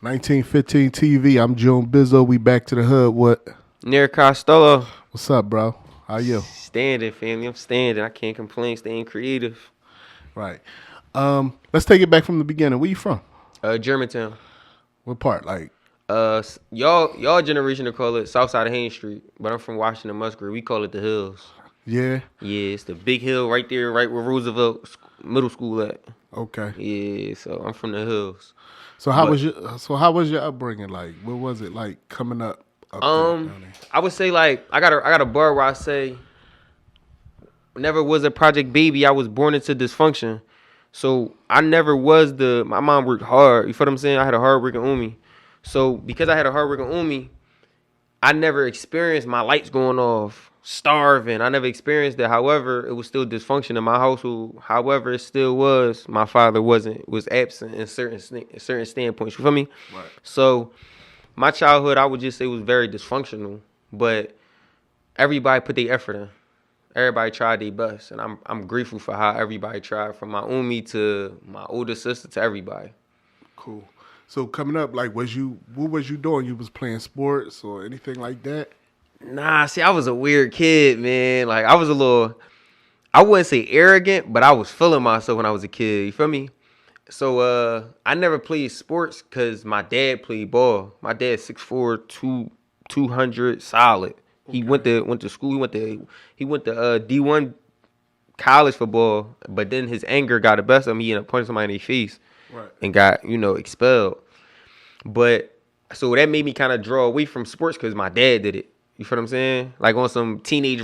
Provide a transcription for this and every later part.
1915 TV. I'm June Bizzo. We back to the hood. What? Nir Costello. What's up, bro? How you? Standing, family. I'm standing. I can't complain. Staying creative. Right. Let's take it back from the beginning. Where you from? Germantown. What part? Like, Y'all generation to call it South Side of Haines Street, but I'm from Washington, Musgrave. We call it the Hills. yeah. Yeah, it's the big hill right there, right where Roosevelt Middle School at. Okay. Yeah, so I'm from the Hills. So how But, was your upbringing like? What was it like coming up there? Down there? I would say like I got a bar where I say never was a project baby. I was born into dysfunction. So I never was my mom worked hard. You feel what I'm saying? I had a hard working umi. So because I had a hard working umi, I never experienced my lights going off, starving. I never experienced that. However, it was still dysfunction in my household. However, it still was. My father was absent in certain standpoints. You feel me? Right. So my childhood, I would just say was very dysfunctional. But everybody put their effort in. Everybody tried their best, and I'm grateful for how everybody tried, from my umi to my older sister to everybody. Cool. So coming up, like, what was you doing? You was playing sports or anything like that? Nah, see, I was a weird kid, man. Like, I was a little, I wouldn't say arrogant, but I was feeling myself when I was a kid. You feel me? So, I never played sports because my dad played ball. My dad's 6'4", 200, solid. He went to school. He went to D1 college for ball, but then his anger got the best of him. He ended up punching somebody in their face, Right. and got expelled. But so that made me kind of draw away from sports because my dad did it. You feel what I'm saying? Like on some teenage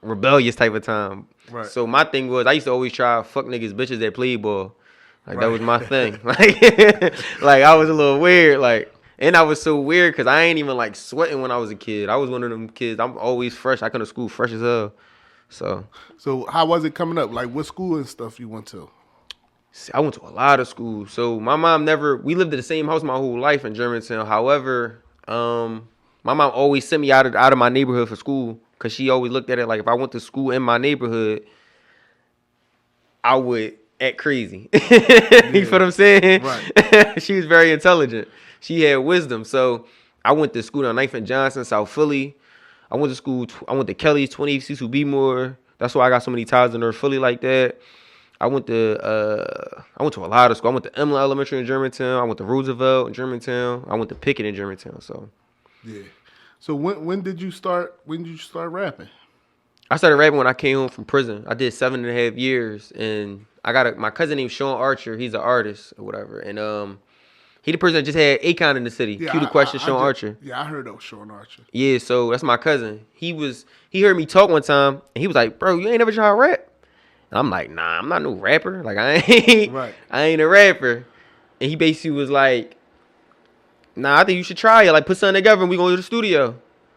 rebellious type of time. Right. So my thing was I used to always try to fuck niggas bitches that played ball. Like Right. that was my thing. Like like I was a little weird. Like, and I was so weird because I ain't even like sweating when I was a kid. I was one of them kids. I'm always fresh. I come to school fresh as hell. So how was it coming up? Like, what school and stuff you went to? See, I went to a lot of schools. So my mom we lived in the same house my whole life in Germantown. However, my mom always sent me out of my neighborhood for school because she always looked at it like if I went to school in my neighborhood, I would act crazy. You feel what I'm saying? Right. She was very intelligent. She had wisdom. So I went to school on 9th and Johnson, South Philly. I went to school. I went to Kelly's 20 Cecil B. Moore. That's why I got so many ties in North Philly like that. I went to a lot of school. I went to Emla Elementary in Germantown. I went to Roosevelt in Germantown. I went to Pickett in Germantown. So Yeah. So when did you start? When did you start rapping? I started rapping when I came home from prison. I did 7.5 years, and I got my cousin named Sean Archer. He's an artist or whatever, and he the person that just had Akon in the city. Yeah, Cue the question, Sean Archer. Yeah, I heard of Sean Archer. Yeah, so that's my cousin. He heard me talk one time, and he was like, "Bro, you ain't never tried to rap?" And I'm like, "Nah, I'm not no rapper. Like Right. I ain't a rapper." And he basically was like, "Nah, I think you should try it. Like put something together, and we gonna do the studio."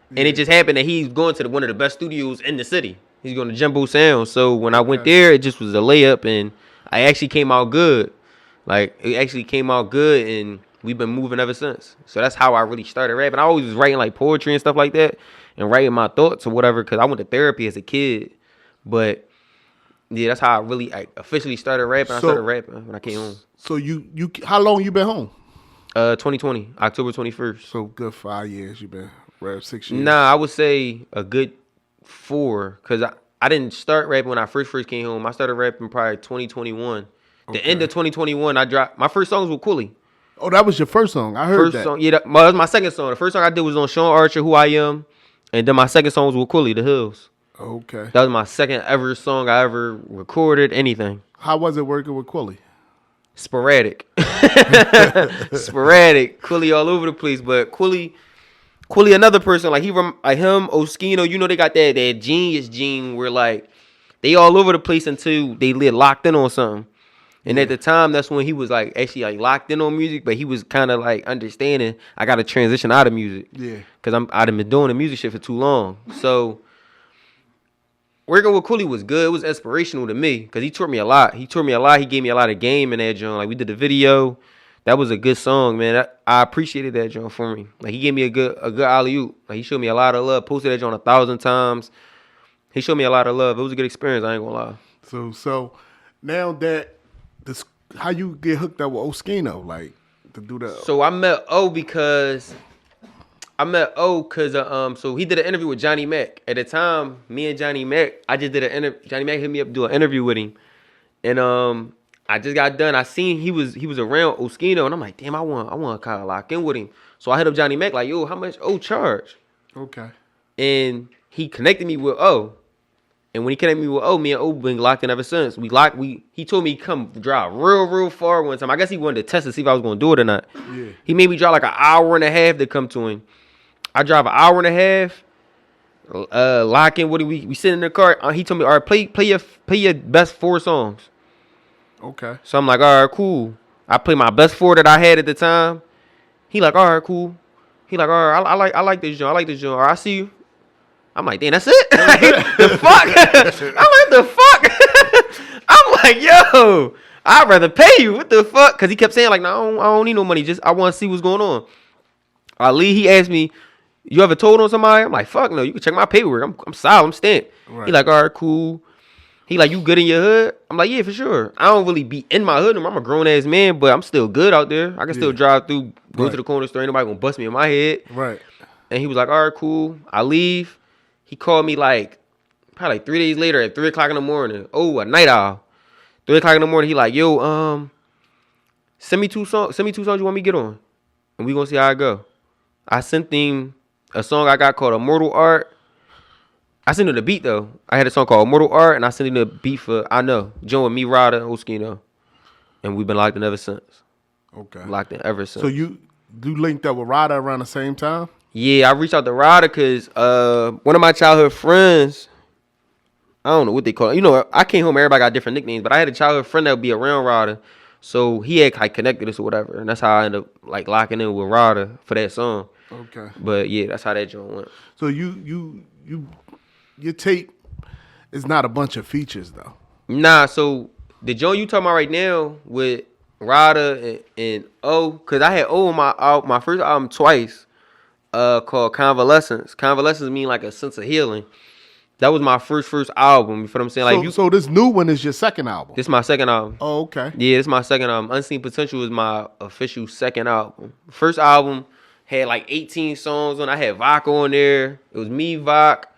Yeah. And it just happened that he's going to one of the best studios in the city. He's going to Jumbo Sound. So when I went there, it just was a layup, and I actually came out good. Like it actually came out good, and we've been moving ever since. So that's how I really started rapping. I always was writing like poetry and stuff like that, and writing my thoughts or whatever, because I went to therapy as a kid. But yeah, that's how I officially started rapping. I started rapping when I came home. So you how long you been home? 2020, October 21st. So good 5 years you been rap 6 years. Nah, I would say a good 4, because I didn't start rapping when I first came home. I started rapping probably 2021. Okay. The end of 2021, I dropped my first songs with Quilly. Oh, that was your first song. I heard that. Song, yeah, that was my second song. The first song I did was on Sean Archer, Who I Am, and then my second song was with Quilly, The Hills. Okay. That was my second ever song I ever recorded, anything. How was it working with Quilly? Sporadic. Sporadic. Quilly all over the place, but Quilly another person, like him, Oschino, you know, they got that genius gene where like they all over the place until they get locked in on something. And at the time, that's when he was like actually like locked in on music, but he was kind of like understanding I got to transition out of music. Yeah. Because I'd been doing the music shit for too long. So working with Quilly was good. It was inspirational to me because he taught me a lot. He gave me a lot of game in that joint. Like we did the video. That was a good song, man. I appreciated that joint for me. Like he gave me a good alley-oop. Like he showed me a lot of love. Posted that joint 1,000 times. He showed me a lot of love. It was a good experience. I ain't gonna lie. So now that how you get hooked up with Oschino? Like to do that? So I met O because so he did an interview with Johnny Mac. At the time, me and Johnny Mac, I just did an interview. Johnny Mac hit me up to do an interview with him, and I just got done. I seen he was around Oschino, and I'm like, damn, I want to kind of lock in with him. So I hit up Johnny Mac like, yo, how much O charge? Okay. And he connected me with O. And when he connected me with O, me and O been locked in ever since. He told me come drive real far one time. I guess he wanted to test to see if I was gonna do it or not. Yeah. He made me drive like an hour and a half to come to him. I drive an hour and a half. Lock in. What do we sit in the car? He told me, all right, play your best 4 songs. Okay. So I'm like, all right, cool. I play my best 4 that I had at the time. He like, all right, cool. He like, all right, I like this joint. I like this joint. All right, I see you. I'm like, damn, that's it? The fuck? I'm like, the fuck? I'm like, yo, I'd rather pay you. What the fuck? Because he kept saying, like, no, I don't need no money. Just I want to see what's going on. Ali, he asked me, you ever told on somebody? I'm like, fuck no. You can check my paperwork. I'm solid. I'm stamped. Right. He like, all right, cool. He like, you good in your hood? I'm like, yeah, for sure. I don't really be in my hood. I'm a grown-ass man, but I'm still good out there. I can still drive through, go to the corner store. Ain't nobody going to bust me in my head. Right. And he was like, all right, cool. I leave. He called me like probably like 3 days later at 3 o'clock in the morning. Oh, a night owl. 3 o'clock in the morning. He like, yo, send me 2 songs. Send me 2 songs you want me to get on, and we gonna see how it go. I sent him a song I got called Immortal Art. I sent him the beat though. I had a song called Immortal Art, and I sent him the beat for I Know. Join with me, Rada, Oschino, and we've been locked in ever since. Okay. Locked in ever since. So you linked up with Rada around the same time? Yeah, I reached out to Rada because one of my childhood friends, I don't know what they call it. You know, I came home, everybody got different nicknames, but I had a childhood friend that would be around Rada. So he had like connected us or whatever. And that's how I ended up like locking in with Rada for that song. Okay. But yeah, that's how that joint went. So your tape is not a bunch of features though. Nah, so the joint you talking about right now with Rada and O, because I had O on my first album twice. Called Convalescence. Convalescence mean like a sense of healing. That was my first album. You feel what I'm saying? So this new one is your second album? This is my second album. Oh, okay. Yeah, this is my second album. Unseen Potential is my official second album. First album had like 18 songs on. I had Vac on there. It was me, Vac.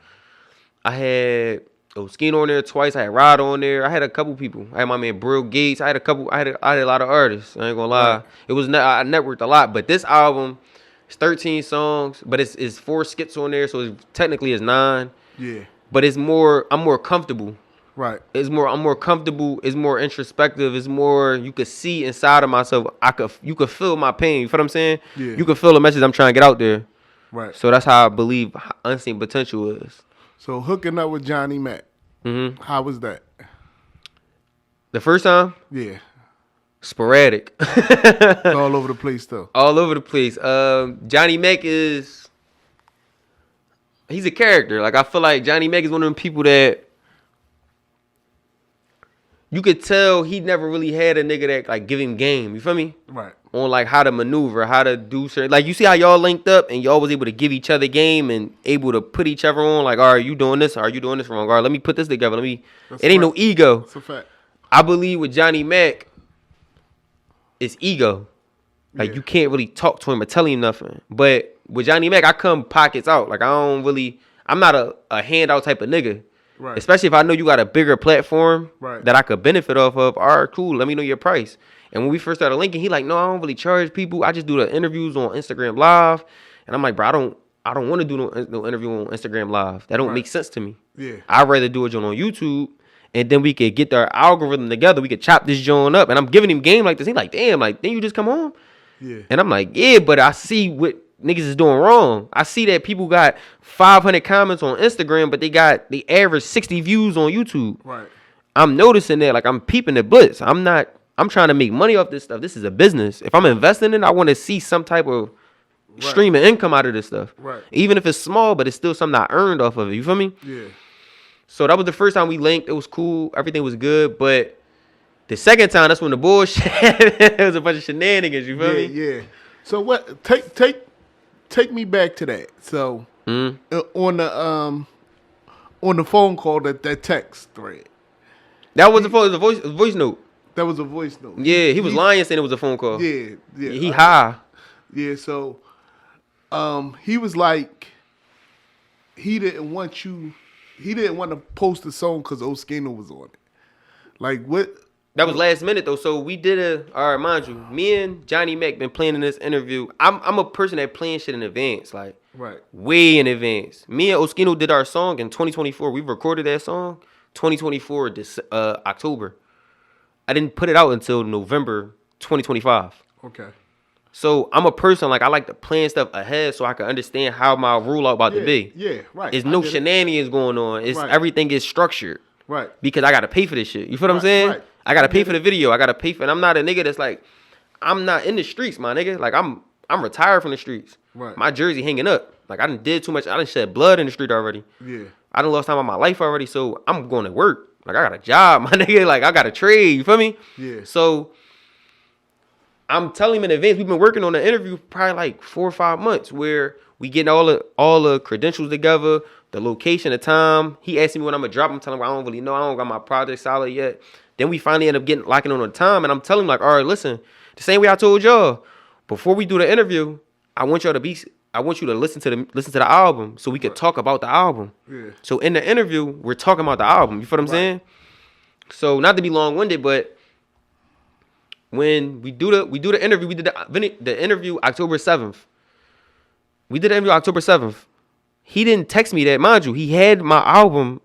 I had Oschino on there twice. I had Rod on there. I had a couple people. I had my man Brill Gates. I had a lot of artists. I ain't gonna lie. Right. I networked a lot. But this album, it's 13 songs, but it's 4 skits on there, so it's technically it's 9. Yeah. But I'm more comfortable. Right. I'm more comfortable. It's more introspective. It's more you could see inside of myself. You could feel my pain. You feel what I'm saying? Yeah. You could feel the message I'm trying to get out there. Right. So that's how I believe Unseen Potential is. So hooking up with Johnny Mac. Mm-hmm. How was that? The first time? Yeah. Sporadic. It's all over the place though. All over the place. Johnny Mac he's a character. Like I feel like Johnny Mac is one of them people that you could tell he never really had a nigga that like give him game. You feel me? Right. On like how to maneuver, how to do certain. Like you see how y'all linked up and y'all was able to give each other game and able to put each other on. Like, all right, you doing this? Are you doing this wrong? All right, let me put this together. It ain't no ego. That's a fact. I believe with Johnny Mac, it's ego. Like you can't really talk to him or tell him nothing. But with Johnny Mac, I come pockets out. Like I'm not a handout type of nigga. Right. Especially if I know you got a bigger platform that I could benefit off of. All right, cool. Let me know your price. And when we first started linking, he like, no, I don't really charge people. I just do the interviews on Instagram Live. And I'm like, bro, I don't want to do no interview on Instagram Live. That don't make sense to me. Yeah. I'd rather do it on YouTube. And then we could get our algorithm together. We could chop this joint up. And I'm giving him game like this. He like, damn, like, didn't you just come home? Yeah. And I'm like, yeah, but I see what niggas is doing wrong. I see that people got 500 comments on Instagram, but they average 60 views on YouTube. Right. I'm noticing that, like, I'm peeping the blitz. I'm trying to make money off this stuff. This is a business. If I'm investing in it, I want to see some type of stream of income out of this stuff. Right. Even if it's small, but it's still something I earned off of it. You feel me? Yeah. So that was the first time we linked. It was cool. Everything was good. But the second time, that's when the bullshit. It was a bunch of shenanigans. You feel me? Yeah. So what? Take me back to that. So on the phone call, that text thread. That was the voice note. That was a voice note. Yeah, he was lying saying it was a phone call. Yeah. He high. Yeah, so he was like, he didn't want to post the song because Oschino was on it. Like, what? That was last minute though. So we did all right, mind you, me and Johnny Mac been planning this interview. I'm a person that plans shit in advance, like way in advance. Me and Oschino did our song in 2024. We recorded that song 2024 October. I didn't put it out until November 2025. Okay. So I'm a person, like, I like to plan stuff ahead so I can understand how my rollout about to be. Yeah, right. There's no shenanigans going on. It's everything is structured. Right. Because I gotta pay for this shit. You feel what I'm saying? Right. I gotta pay for the video. I gotta pay for, and I'm not a nigga that's like, I'm not in the streets, my nigga. Like, I'm retired from the streets. Right. My jersey hanging up. Like, I done did too much. I done shed blood in the street already. Yeah. I done lost time of my life already, so I'm going to work. Like, I got a job, my nigga. Like, I got a trade. You feel me? Yeah. So I'm telling him in advance, we've been working on the interview probably like 4 or 5 months where we getting all the credentials together, the location, the time. He asked me when I'm gonna drop. I'm telling him I don't really know. I don't got my project solid yet. Then we finally end up locking on time, and I'm telling him like, all right, listen, the same way I told y'all before we do the interview, I want you to listen to the album so we could talk about the album. Yeah. So in the interview, we're talking about the album. You feel what I'm saying? So not to be long-winded, but when we do the interview, we did the interview October 7th. We did the interview October 7th. He didn't text me that, mind you. He had my album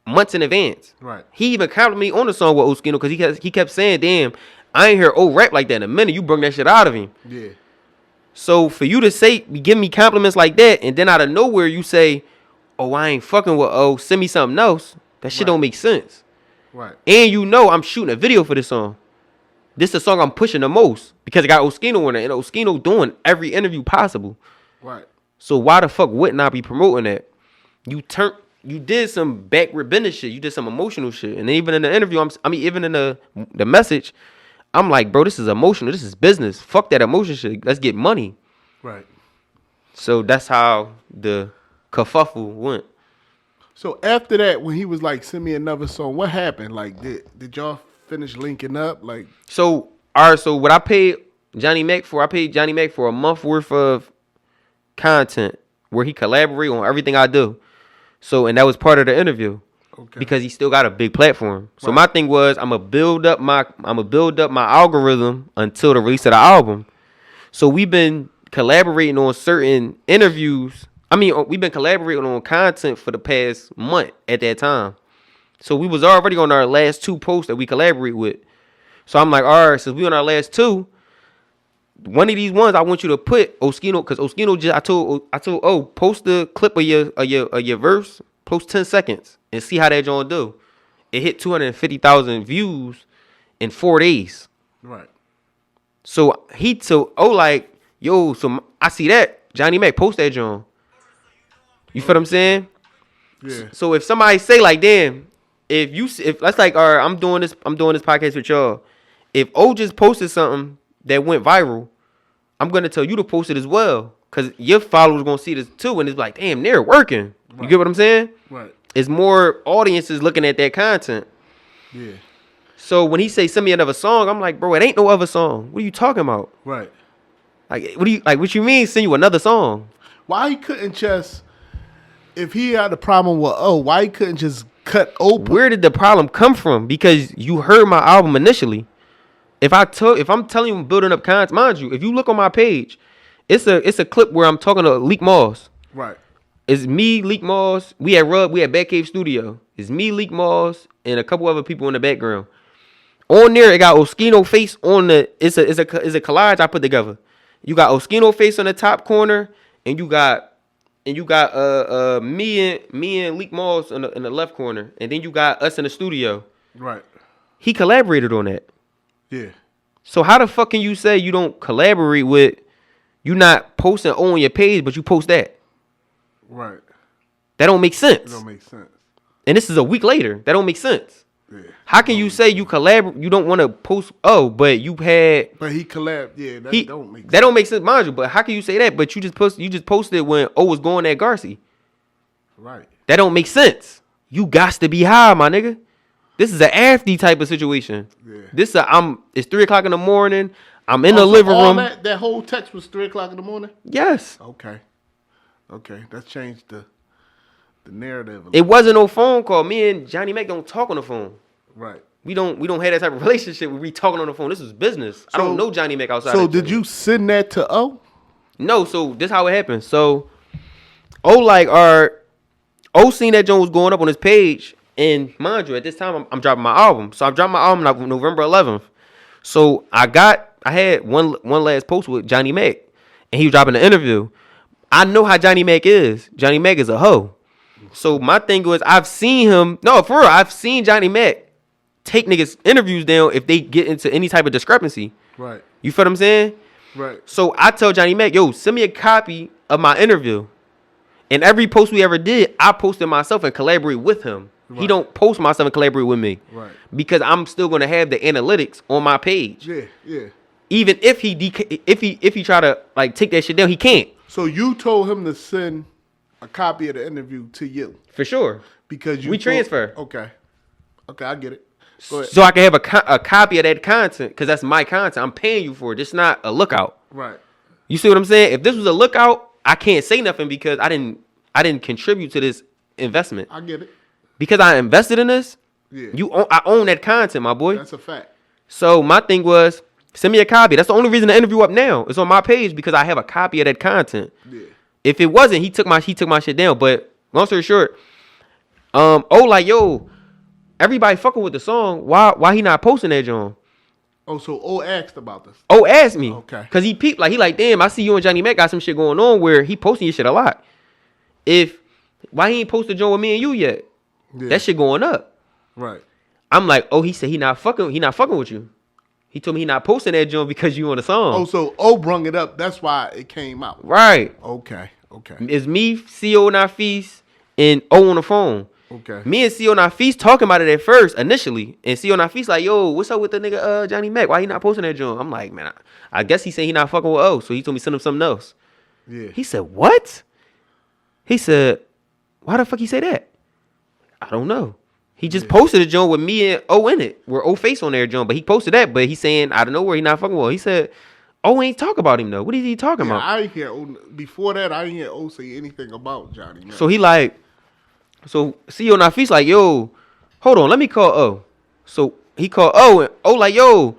months in advance. Right. He even complimented me on the song with Oschino because he kept saying, damn, I ain't hear old rap like that in a minute. You bring that shit out of him. Yeah. So for you to say, give me compliments like that, and then out of nowhere you say, oh, I ain't fucking with send me something else. That shit don't make sense. Right. And you know I'm shooting a video for this song. This is the song I'm pushing the most because I got Oschino in it, and Oschino doing every interview possible. Right. So why the fuck wouldn't I be promoting that? You did some backward business shit. You did some emotional shit. And even in the interview, even in the message, I'm like, bro, this is emotional. This is business. Fuck that emotion shit. Let's get money. Right. So that's how the kerfuffle went. So after that, when he was like, send me another song, what happened? Like, did y'all finish linking up? Like, so all right. So what I paid Johnny Mac for a month worth of content where he collaborate on everything I do. So, and that was part of the interview. Okay. Because he still got a big platform. So my thing was, I'm gonna build up my algorithm until the release of the album. So we've been collaborating on certain interviews. We've been collaborating on content for the past month at that time. So we was already on our last 2 posts that we collaborate with. So I'm like, all right, since we on our last 2, one of these ones I want you to put Oschino, because Oschino just I told post the clip of your verse, post 10 seconds and see how that joint do. It hit 250,000 views in 4 days. Right. So like, yo, so I see that Johnny Mac post that joint. You feel what I'm saying? Yeah. So if somebody say like, damn, if that's like, all right, I'm doing this podcast with y'all. If O just posted something that went viral, I'm gonna tell you to post it as well, cause your followers gonna see this too, and it's like, damn, they're working. Right. You get what I'm saying? Right. It's more audiences looking at that content. Yeah. So when he say send me another song, I'm like, bro, it ain't no other song. What are you talking about? Right. Like, what you mean send you another song? Why he couldn't just, if he had a problem with why he couldn't just cut open? Where did the problem come from? Because you heard my album initially. If I'm telling you building up content, mind you, if you look on my page, it's a clip where I'm talking to Leak Moss. Right. It's me, Leak Moss. We at Batcave Studio. It's me, Leak Moss, and a couple other people in the background. On there, it got Oschino face on the. It's a collage I put together. You got Oschino face on the top corner, and you got me and Leak Moss in the left corner, and then you got us in the studio. Right. He collaborated on that. Yeah. So how the fuck can you say you don't collaborate with, you not posting on your page, but you post that? Right. That don't make sense. It don't make sense. And this is a week later. That don't make sense. Yeah. How can you say you collaborate? You don't want to post. But you had. But he collabed. Yeah, don't make sense. That don't make sense, mind you. But how can you say that? But you just posted when O was going at Garcia. Right. That don't make sense. You got to be high, my nigga. This is an after type of situation. Yeah. It's 3:00 in the morning. I'm in the living room. That whole text was 3:00 in the morning? Yes. Okay. That changed the narrative. It wasn't no phone call. Me and Johnny Mac don't talk on the phone. Right. We don't have that type of relationship where we talking on the phone. This is business. I don't know Johnny Mac outside. So did you send that to O? No. So this how it happened. So O seen that Jones was going up on his page, and mind you, at this time I'm dropping my album. So I'm dropping my album November 11th. So I had one last post with Johnny Mac, and he was dropping an interview. I know how Johnny Mac is. Johnny Mac is a hoe. So my thing was, I've seen Johnny Mac take niggas interviews down if they get into any type of discrepancy. Right. You feel what I'm saying? Right. So I tell Johnny Mac, yo, send me a copy of my interview. And every post we ever did, I posted myself and collaborate with him. Right. He don't post myself and collaborate with me. Right. Because I'm still gonna have the analytics on my page. Yeah. Even if he try to like take that shit down, he can't. So you told him to send a copy of the interview to you. For sure. Because we transfer. Okay, I get it. So I can have a copy of that content because that's my content. I'm paying you for it. It's not a lookout. Right. You see what I'm saying? If this was a lookout, I can't say nothing because I didn't contribute to this investment. I get it. Because I invested in this. Yeah. I own that content, my boy. That's a fact. So my thing was, send me a copy. That's the only reason the interview up now. It's on my page because I have a copy of that content. Yeah. If it wasn't, he took my shit down. But long story short, yo, everybody fucking with the song. Why he not posting that, John? Oh, so O asked about this. O asked me. Okay. Cause he peeped like damn, I see you and Johnny Mac got some shit going on where he posting your shit a lot. Why he ain't posted John with me and you yet? Yeah. That shit going up. Right. I'm like, oh, he said he not fucking with you. He told me he not posting that John because you on the song. Oh, so O brung it up. That's why it came out. Right. Okay. It's me, CO Nafis, and O on the phone. Okay. Me and CO Nafis talking about it at first, initially. And CO Nafis like, yo, what's up with the nigga Johnny Mac? Why he not posting that John? I'm like, man, I guess he said he not fucking with O. So he told me send him something else. Yeah. He said, what? He said, why the fuck he say that? I don't know. He just posted a joint with me and O in it. Where O face on there, John. But he posted that, but he's saying out of nowhere he not fucking with. He said, O ain't talk about him though. What is he talking about? I ain't hear O. Before that, I didn't hear O say anything about Johnny Mac. So he like, so CEO Nafis like, yo, hold on, let me call O. So he called O and O like, yo,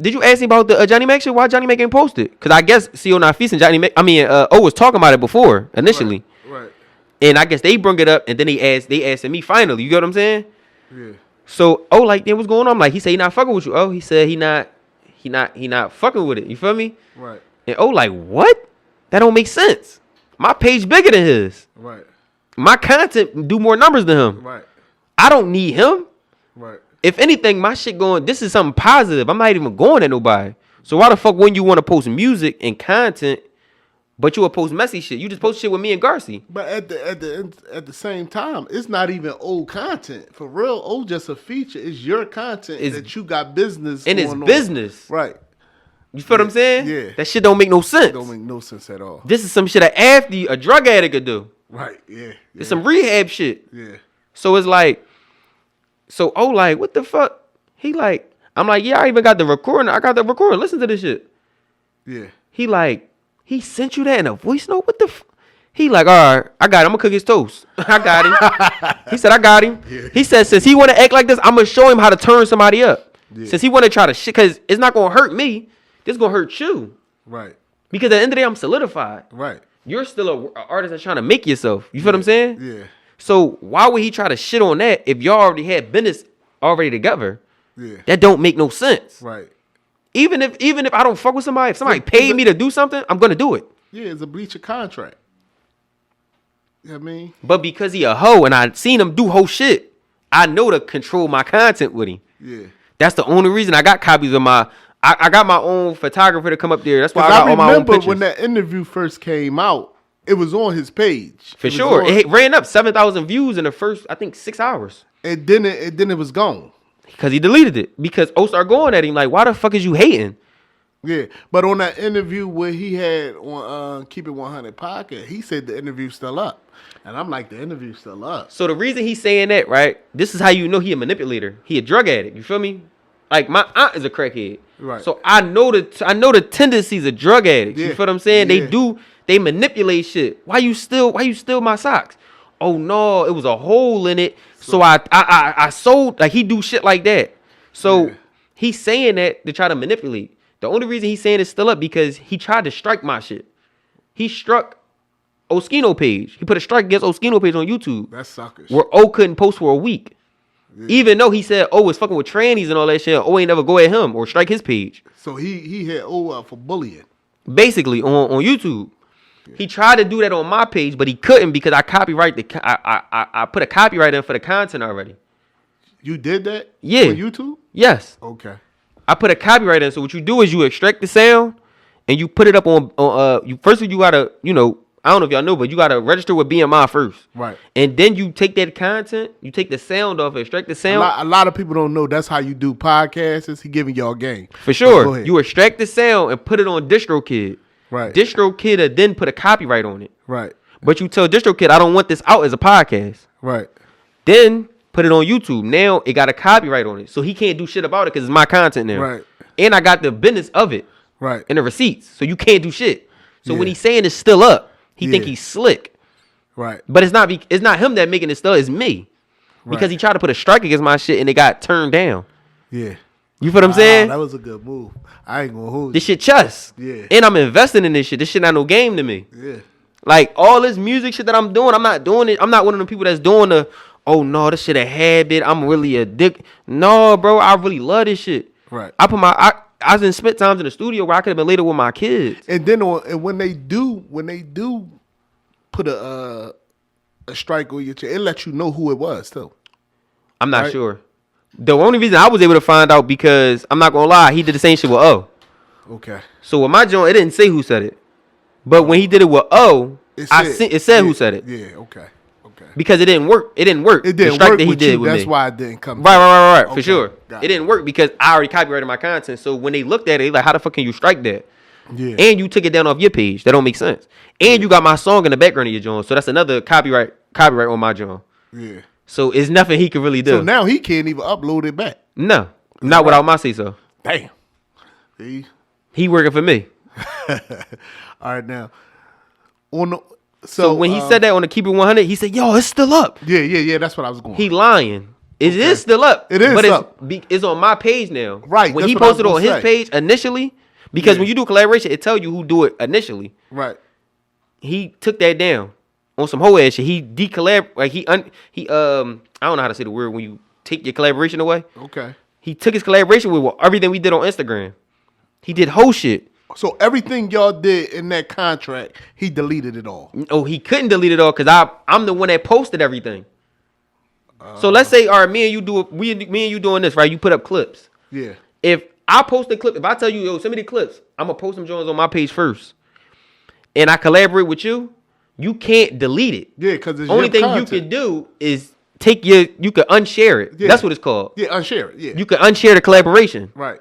did you ask me about the Johnny Mac shit? Why Johnny Mac ain't posted? Because I guess CEO Nafis and O was talking about it before initially. Right. And I guess they brung it up, and then they asked me finally. You get what I'm saying? Yeah. So like, then what's going on? I'm like, he said he not fucking with you. Oh, he said he not fucking with it. You feel me? Right. And like, what? That don't make sense. My page bigger than his. Right. My content do more numbers than him. Right. I don't need him. Right. If anything, my shit going. This is something positive. I'm not even going at nobody. So why the fuck when you want to post music and content? But you will post messy shit. You just post shit with me and Garcia. But at the same time, it's not even old content. For real, O just a feature. It's your content that you got business and going it's business. Right. You feel what I'm saying? Yeah. That shit don't make no sense. It don't make no sense at all. This is some shit a drug addict could do. Right, yeah. It's some rehab shit. Yeah. So it's like, so O like, what the fuck? He like, I'm like, yeah, I even got the recording. I got the recording. Listen to this shit. Yeah. He like, he sent you that in a voice note? What the He like, all right, I got him. I'm going to cook his toast. I got him. He said, I got him. Yeah. He said, since he want to act like this, I'm going to show him how to turn somebody up. Yeah. Since he want to try to shit, because it's not going to hurt me. This going to hurt you. Right. Because at the end of the day, I'm solidified. Right. You're still an artist that's trying to make yourself. You feel what I'm saying? Yeah. So why would he try to shit on that if y'all already had business already together? Yeah. That don't make no sense. Right. Even if I don't fuck with somebody, if somebody paid me to do something, I'm gonna do it. Yeah, it's a breach of contract. You know what I mean? But because he a hoe and I seen him do hoe shit, I know to control my content with him. Yeah. That's the only reason I got copies of I got my own photographer to come up there. That's why I got all my own pictures. When that interview first came out, it was on his page. For sure. It ran up 7,000 views in the first, I think, 6 hours. And then it was gone. Because he deleted it. Because O started going at him like, why the fuck is you hating? Yeah, but on that interview where he had on Keep It 100 podcast, he said the interview's still up, and I'm like, the interview's still up. So the reason he's saying that, right? This is how you know he a manipulator. He a drug addict. You feel me? Like my aunt is a crackhead, Right. So I know the tendencies of drug addicts. Yeah. You feel what I'm saying? Yeah. They manipulate shit. Why you steal my socks? Oh no, it was a hole in it. So I sold, like he do shit like that. So he's saying that to try to manipulate. The only reason he's saying it's still up because he tried to strike my shit. He struck Oschino page. He put a strike against Oschino page on YouTube. That's suckers. Where O couldn't post for a week. Yeah. Even though he said O was fucking with trannies and all that shit, O ain't never go at him or strike his page. So he had O up for bullying. Basically on YouTube. Yeah. He tried to do that on my page, but he couldn't because I I put a copyright in for the content already. You did that? Yeah. On YouTube? Yes. Okay. I put a copyright in. So what you do is you extract the sound and you put it up on you gotta, I don't know if y'all know, but you gotta register with BMI first. Right. And then you take that content, you take the sound off, extract the sound. A lot of people don't know that's how you do podcasts. He giving y'all game. For sure. You extract the sound and put it on DistroKid. Right. DistroKid will then put a copyright on it. Right. But you tell DistroKid, I don't want this out as a podcast. Right. Then put it on YouTube. Now it got a copyright on it. So he can't do shit about it because it's my content now. Right. And I got the business of it. Right. And the receipts. So you can't do shit. So when he's saying it's still up, he think he's slick. Right. But it's not him that making it still, it's me. Because he tried to put a strike against my shit and it got turned down. Yeah. You feel what I'm saying? That was a good move. I ain't gonna hold this shit chess. Yeah. And I'm investing in this shit. This shit not no game to me. Yeah. Like all this music shit that I'm doing, I'm not doing it. I'm not one of the people that's doing oh no, this shit a habit. I'm really a dick. No, bro, I really love this shit. Right. I done spent times in the studio where I could have been later with my kids. And then when they do put a strike on your chair, it lets you know who it was too. I'm not sure. The only reason I was able to find out because I'm not gonna lie, he did the same shit with O. Okay. So with my joint, it didn't say who said it, but when he did it with O, it said who said it. Yeah. Okay. Because it didn't work. It didn't work. It didn't work with you. That's why it didn't come. Right. Okay. For sure. It didn't work because I already copyrighted my content. So when they looked at it, they like, how the fuck can you strike that? Yeah. And you took it down off your page. That don't make sense. And you got my song in the background of your joint. So that's another copyright on my joint. Yeah. So it's nothing he can really do. So now he can't even upload it back. No. Not without my say so. Damn. See? He working for me. All right, now. So when he said that on the Keep It 100, he said, yo, it's still up. Yeah. That's what I was going. He lying. It is still up. It is up. It's on my page now. Right. When he posted on his page initially, because when you do collaboration, it tell you who do it initially. Right. He took that down on some whole ass shit. He decollab, like I don't know how to say the word when you take your collaboration away. Okay. He took his collaboration with everything we did on Instagram. He did whole shit. So everything y'all did in that contract, he deleted it all. Oh, he couldn't delete it all because I'm the one that posted everything. So let's say, all right, me and you doing this, right? You put up clips. Yeah. If I post a clip, if I tell you, yo, send me the clips, I'm gonna post them joints on my page first, and I collaborate with you, you can't delete it. Yeah, because it's only thing content. You can do is you can unshare it. Yeah. That's what it's called. Yeah, unshare it. Yeah. You can unshare the collaboration. Right.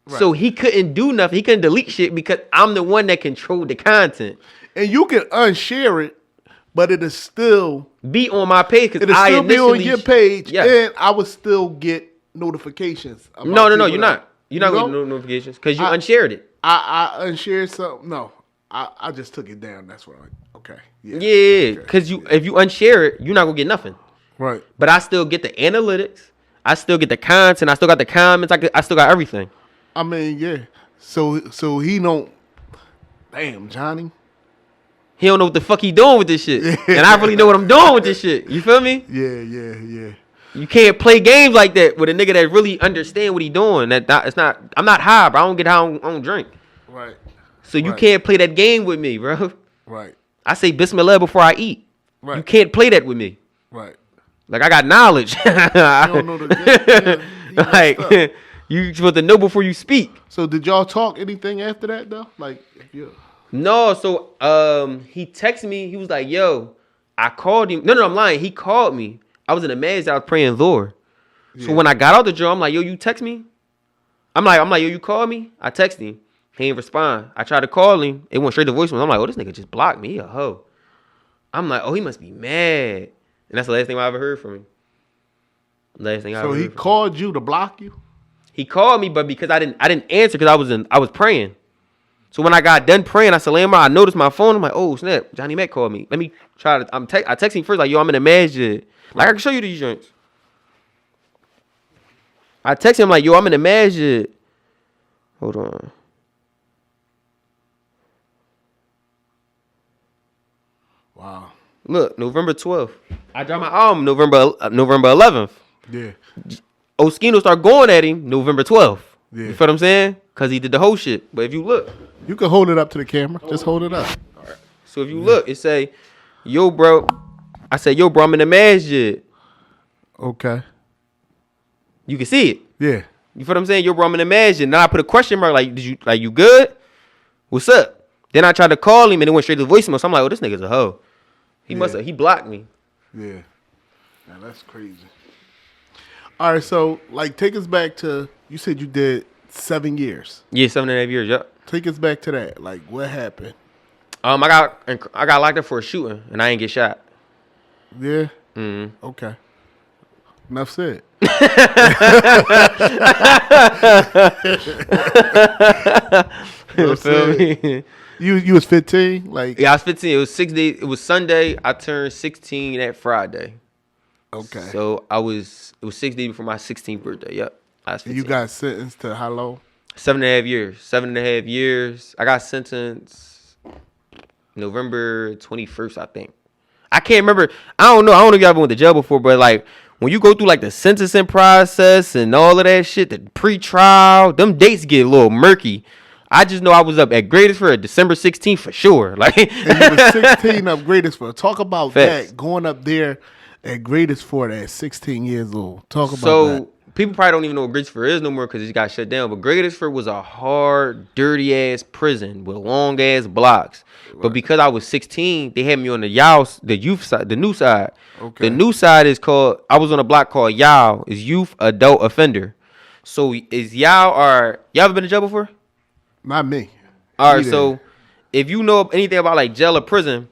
So he couldn't do nothing. He couldn't delete shit because I'm the one that controlled the content. And you can unshare it, but it'll still be on my page because it'll still be on your page, and I would still get notifications. No, you're not. You're not going to get notifications because you unshared it. I unshared something. No, I just took it down. That's what okay. Yeah, because if you unshare it, you're not gonna get nothing. Right. But I still get the analytics. I still get the content. I still got the comments. I still got everything. I mean, yeah. So he don't. Damn, Johnie. He don't know what the fuck he doing with this shit, and I really know what I'm doing with this shit. You feel me? Yeah. You can't play games like that with a nigga that really understand what he doing. It's not. I'm not high, bro. I don't get high. I don't drink. Right. So you can't play that game with me, bro. Right. I say Bismillah before I eat. Right. You can't play that with me. Right. Like I got knowledge. You don't know the game. Like you supposed to know before you speak. So did y'all talk anything after that though? Like No, so he texted me. He was like, "Yo, I called him." No, I'm lying. He called me. I was in a maze. I was praying Lord. Yeah. So when I got out the joint, I'm like, "Yo, you text me?" I'm like, "Yo, you called me?" I texted him. He ain't respond. I tried to call him. It went straight to voicemail. I'm like, oh, this nigga just blocked me. He a hoe. I'm like, oh, he must be mad. And that's the last thing I ever heard from him. Last thing I ever heard. So he called you to block you? He called me, but because I didn't answer because I was praying. So when I got done praying, I said, Lamar, I noticed my phone. I'm like, oh, snap. Johnny Mac called me. Let me try to, I text him first, like, yo, I'm in the masjid. Like, I can show you these joints. I text him, like, yo, I'm in the masjid. Hold on. Wow. Look, November 12th. I dropped my album November 11th. Yeah. Oschino started going at him November 12th. Yeah. You feel what I'm saying? Because he did the whole shit. But if you look. You can hold it up to the camera. Just hold it up. All right. So if you look, it say, yo, bro. I said, yo, bro, I'm in the masjid. Okay. You can see it. Yeah. You feel what I'm saying? Yo, bro, I'm in the masjid. Now I put a question mark like, you good? What's up? Then I tried to call him and it went straight to voicemail. So I'm like, oh, this nigga's a hoe. He blocked me. Yeah. Now that's crazy. All right, so like take us back to, you said you did 7 years. Yeah, 7.5 years, yep. Take us back to that. Like what happened? I got locked up for a shooting and I ain't get shot. Yeah? Mm-hmm. Okay. Enough said. You feel me? You was 15? Like yeah, I was 15. It was 6 days. It was Sunday. I turned 16 that Friday. Okay. So it was 6 days before my 16th birthday. Yep. I was 15. You got sentenced to how long? 7.5 years. 7.5 years. I got sentenced November 21st, I think. I can't remember. I don't know. I don't know if y'all ever went to jail before, but like when you go through like the sentencing process and all of that shit, the pre-trial, them dates get a little murky. I just know I was up at Greatest December 16th for sure. Like, and you was 16 up Greatest Talk about Facts. that, going up there at Greatest at 16 years old. Talk about that. So people probably don't even know what Greatest is no more because it got shut down. But Greatest was a hard, dirty-ass prison with long-ass blocks. Right. But because I was 16, they had me on the youth side, the new side. Okay. The new side is called, I was on a block called YAO, is Youth Adult Offender. So is y'all ever been to jail before? Not me. All right, so if you know anything about like jail or prison,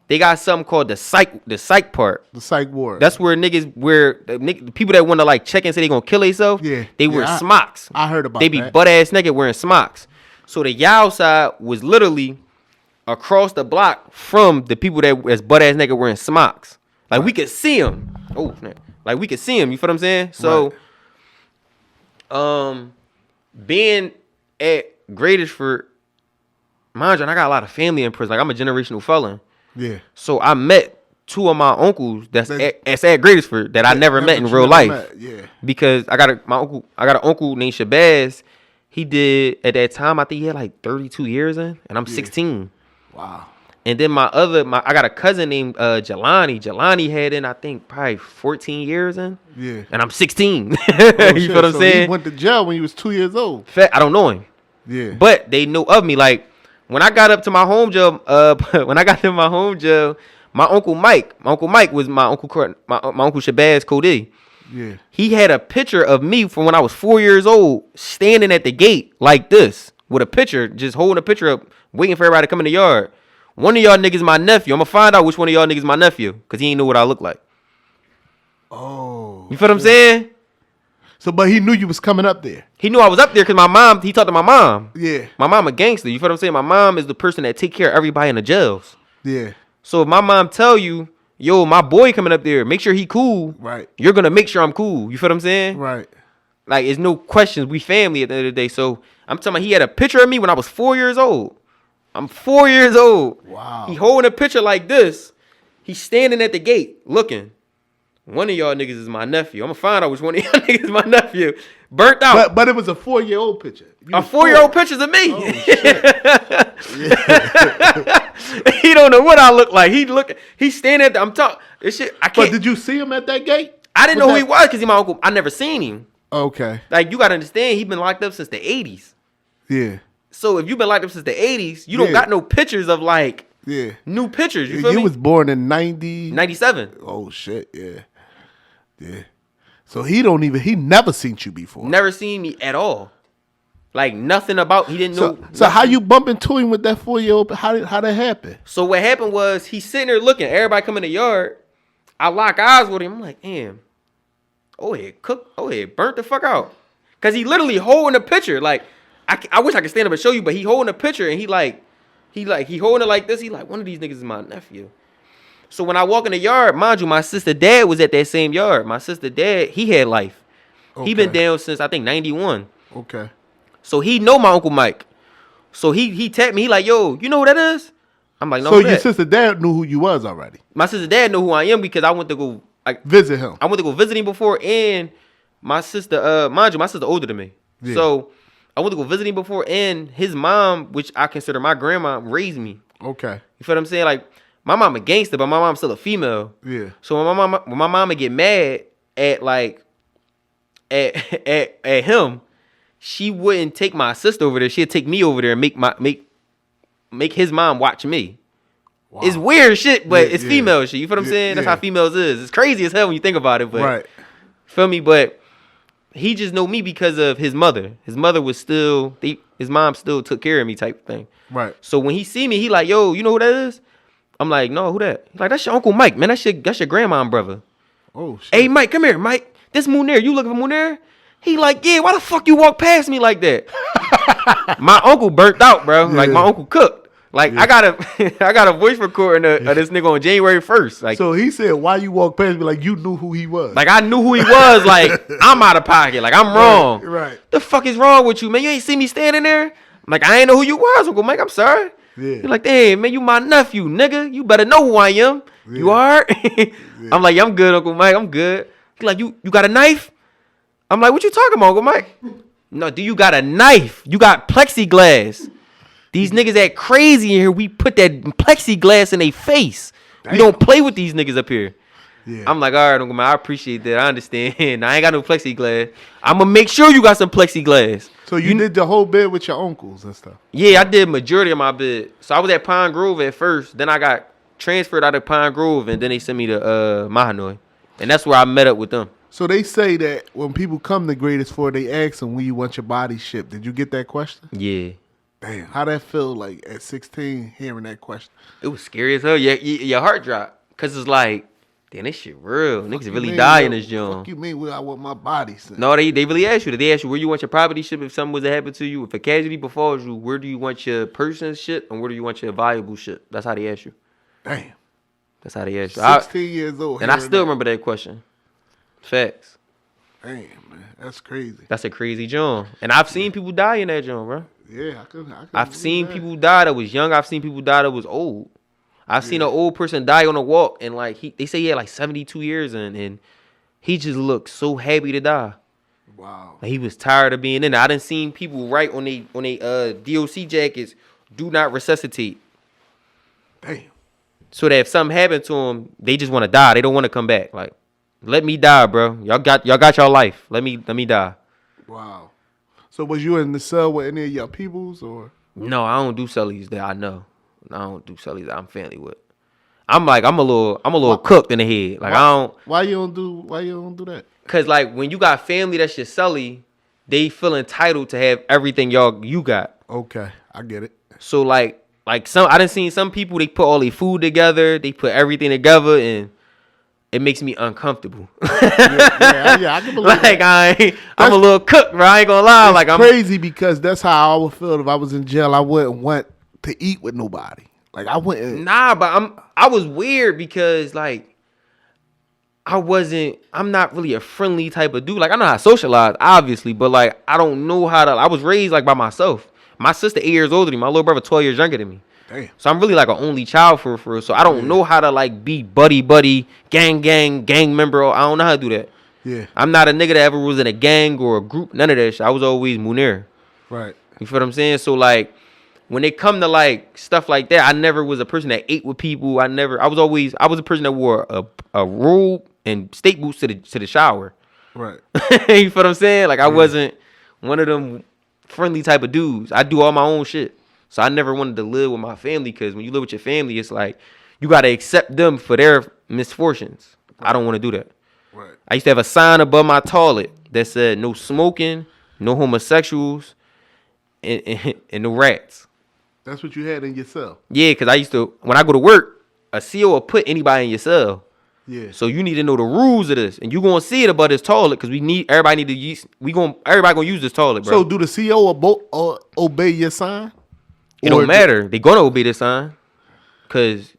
they got something called the psych part. The psych ward. That's where the people that want to like check and say they gonna kill themselves. Yeah, they wear smocks. I heard about that. They be butt ass naked wearing smocks. So the YAO side was literally across the block from the people that's butt ass naked wearing smocks. Like we could see them. Oh, snap. Like we could see them. You feel what I'm saying? So, being at Greatest mind you, and I got a lot of family in prison. Like I'm a generational felon. Yeah. So I met two of my uncles that's at Greatest that I never met in real life. Yeah. Because I got an uncle named Shabazz. He did at that time, I think he had like 32 years in, and I'm 16. Wow. And then I got a cousin named Jelani. Jelani had in, I think, probably 14 years in. Yeah. And I'm 16. You feel what I'm saying? He went to jail when he was 2 years old. I don't know him. Yeah. But they know of me. Like, when I got up to my home jail, my Uncle Mike was my Uncle Shabazz Cody. Yeah. He had a picture of me from when I was 4 years old, standing at the gate like this, with a picture, just holding a picture up, waiting for everybody to come in the yard. One of y'all niggas my nephew. I'm gonna find out which one of y'all niggas my nephew, because he ain't know what I look like. Oh. You feel what I'm saying? So, but he knew you was coming up there. He knew I was up there because he talked to my mom. Yeah. My mom a gangster. You feel what I'm saying? My mom is the person that take care of everybody in the jails. Yeah. So if my mom tell you, yo, my boy coming up there, make sure he cool. Right. You're going to make sure I'm cool. You feel what I'm saying? Right. Like, it's no questions. We family at the end of the day. So I'm telling you, he had a picture of me when I was 4 years old. I'm 4 years old. Wow. He holding a picture like this. He's standing at the gate looking. One of y'all niggas is my nephew. I'm gonna find out which one of y'all niggas is my nephew. Burnt out. But it was a 4-year-old picture. A 4-year-old picture's of me. Oh, shit. He don't know what I look like. He's standing at I'm talking. This shit. I can't. But did you see him at that gate? I didn't know who he was because he's my uncle. I never seen him. Okay. Like you gotta understand, he been locked up since the 80s. Yeah. So if you've been locked up since the 80s, you don't got no pictures of like new pictures. You feel me? You was born in 97. Oh shit, yeah. Yeah. So he never seen you before. Never seen me at all. Like nothing about. He didn't know. So how you bump into him with that 4-year-old? How that happen? So what happened was he's sitting there looking. Everybody come in the yard. I lock eyes with him. I'm like, damn. Oh yeah, cook. Oh yeah, burnt the fuck out. Cause he literally holding a picture. Like I wish I could stand up and show you, but he holding a picture and he holding it like this. He like, one of these niggas is my nephew. So when I walk in the yard, mind you, my sister dad was at that same yard. My sister dad, he had life. Okay. He been down since I think 91. Okay. So he know my Uncle Mike. So he tapped me. He like, yo, you know who that is? I'm like, no. So your sister dad knew who you was already. My sister dad knew who I am because I went to go visit him. I went to go visit him before, and my sister, mind you, my sister older than me. Yeah. So I went to go visit him before, and his mom, which I consider my grandma, raised me. Okay. You feel what I'm saying? Like my mom a gangster, but my mom's still a female. Yeah. So when my mama get mad at at him, she wouldn't take my sister over there. She'd take me over there and make his mom watch me. Wow. It's weird shit, but it's female shit. You feel what I'm saying? That's how females is. It's crazy as hell when you think about it, but right. Feel me? But he just know me because of his mother. His mother was still, his mom still took care of me type thing. Right. So when he see me, he like, yo, you know who that is? I'm like, no, who that? He's like, that's your Uncle Mike, man. That's your grandma and brother. Oh, shit. Hey, Mike, come here, Mike. This Munir. You looking for Munir? He like, yeah, why the fuck you walk past me like that? My uncle burnt out, bro. Yeah. Like, my uncle cooked. Like, yeah. I got a voice recording of this nigga on January 1st. Like, so he said, why you walk past me? Like, you knew who he was. Like, I knew who he was. Like, I'm out of pocket. Like, I'm wrong. Right. The fuck is wrong with you, man? You ain't see me standing there? I'm like, I ain't know who you was, Uncle Mike. I'm sorry. Yeah. You're like, hey, man, you my nephew, nigga. You better know who I am. Yeah. You are? Yeah. I'm like, yeah, I'm good, Uncle Mike. I'm good. He's like, you got a knife? I'm like, what you talking about, Uncle Mike? No, do you got a knife? You got plexiglass. These niggas act crazy in here. We put that plexiglass in their face. Damn. We don't play with these niggas up here. Yeah. I'm like, all right, Uncle Mike, I appreciate that. I understand. I ain't got no plexiglass. I'm going to make sure you got some plexiglass. So you did the whole bid with your uncles and stuff? Yeah, I did majority of my bid. So I was at Pine Grove at first. Then I got transferred out of Pine Grove, and then they sent me to Mahanoy. And that's where I met up with them. So they say that when people come to Greatest 4, they ask them when you want your body shipped. Did you get that question? Yeah. Damn, how that feel like at 16 hearing that question? It was scary as hell. Your heart dropped. Because it's like, damn, this shit real. Niggas really die in this joint. What you mean where I want my body sent? No, they really ask you. They ask you where you want your property shipped if something was to happen to you. If a casualty befalls you, where do you want your person's shit and where do you want your valuable shit? That's how they ask you. Damn. That's how they ask you. 16 years old. And I still remember that question. Facts. Damn, man. That's crazy. That's a crazy joint. And I've seen people die in that joint, bro. Yeah, I've seen people die that was young. I've seen people die that was old. I've seen an old person die on a walk, and like they say he had like 72 years, and he just looked so happy to die. Wow. Like he was tired of being in there. I done seen people write on they DOC jackets, "Do not resuscitate." Damn. So that if something happened to them, they just want to die. They don't want to come back. Like, let me die, bro. Y'all got your life. Let me die. Wow. So was you in the cell with any of your peoples or? No, I don't do cellies that I know. I don't do cellies that I'm family with. I'm a little cooked in the head. Like I don't. Why you don't do that? Cause like when you got family that's your celly, they feel entitled to have everything you got. Okay, I get it. So like I done seen some people, they put all their food together, they put everything together, and it makes me uncomfortable. Yeah, I can believe like that. I'm a little cooked, bro. I ain't gonna lie. It's like I'm crazy because that's how I would feel if I was in jail. I wouldn't want to eat with nobody. Like I wouldn't. Nah, but I was weird because like I'm not really a friendly type of dude. Like I know how to socialize, obviously, but like I don't know how to. I was raised like by myself. My sister 8 years older than me. My little brother 12 years younger than me. Damn. So I'm really like an only child for real. So I don't know how to like be buddy, gang member. I don't know how to do that. Yeah. I'm not a nigga that ever was in a gang or a group. None of that shit. I was always Munir. Right. You feel what I'm saying? So like when it come to like stuff like that, I never was a person that ate with people. I was a person that wore a robe and state boots to the shower. Right. You feel what I'm saying? Like I wasn't one of them friendly type of dudes. I do all my own shit. So I never wanted to live with my family because when you live with your family, it's like you got to accept them for their misfortunes. Right. I don't want to do that. Right. I used to have a sign above my toilet that said no smoking, no homosexuals, and the rats. That's what you had in your cell. Yeah, because I used to, when I go to work, a CO will put anybody in your cell. Yeah. So you need to know the rules of this, and you gonna see it about this toilet because everybody need to use. Everybody gonna use this toilet, bro. So do the CO obey your sign? It don't matter. They gonna obey this sign, cause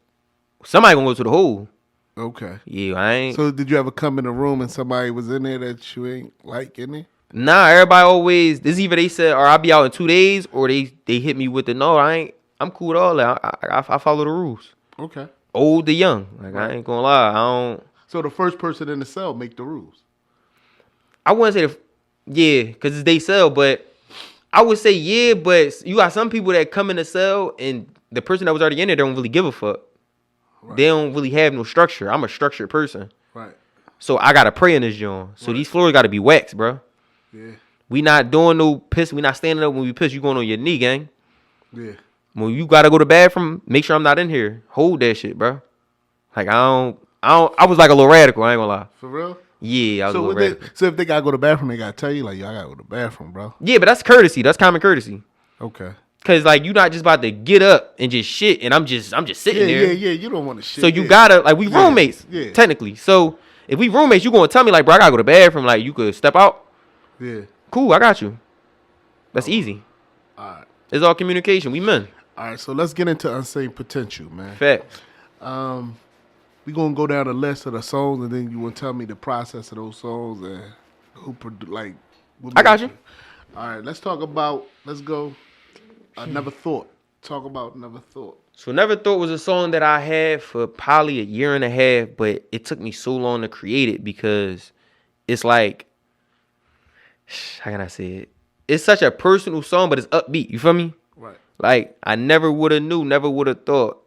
somebody gonna go to the hole. Okay. Yeah, I ain't. So did you ever come in the room and somebody was in there that you ain't like in there? Nah, everybody always. This either they said, or I'll be out in 2 days, or they hit me with the no. I ain't. I'm cool with all that. I follow the rules. Okay. Old to young. Like right. I ain't gonna lie. I don't. So the first person in the cell make the rules. I wouldn't say yeah, because it's they cell, but I would say yeah, but you got some people that come in the cell and the person that was already in there don't really give a fuck. Right. They don't really have no structure. I'm a structured person. Right. So I gotta pray in this joint. So these floors gotta be waxed, bro. Yeah. We not doing no piss. We not standing up when we piss. You going on your knee, gang. Yeah. When you gotta go to the bathroom, make sure I'm not in here. Hold that shit, bro. Like I was like a little radical. I ain't gonna lie. For real? Yeah, I was a little radical. So if they gotta go to the bathroom, they gotta tell you like, yo, I gotta go to the bathroom, bro. Yeah, but that's courtesy. That's common courtesy. Okay. Cause like you not just about to get up and just shit, and I'm just sitting there. Yeah. You don't want to shit. So you gotta like we roommates, technically. So if we roommates, you gonna tell me like, bro, I gotta go to the bathroom. Like you could step out. Yeah. Cool, I got you. That's easy. All right. It's all communication. We men. All right, so let's get into Unseen Potential, man. Facts. We gonna go down the list of the songs, and then you want to tell me the process of those songs and who I got you. All right, let's go. Never Thought. Talk about Never Thought. So Never Thought was a song that I had for probably a year and a half, but it took me so long to create it because it's like, how can I say it? It's such a personal song, but it's upbeat. You feel me? Right. Like, I never would have knew, never would have thought.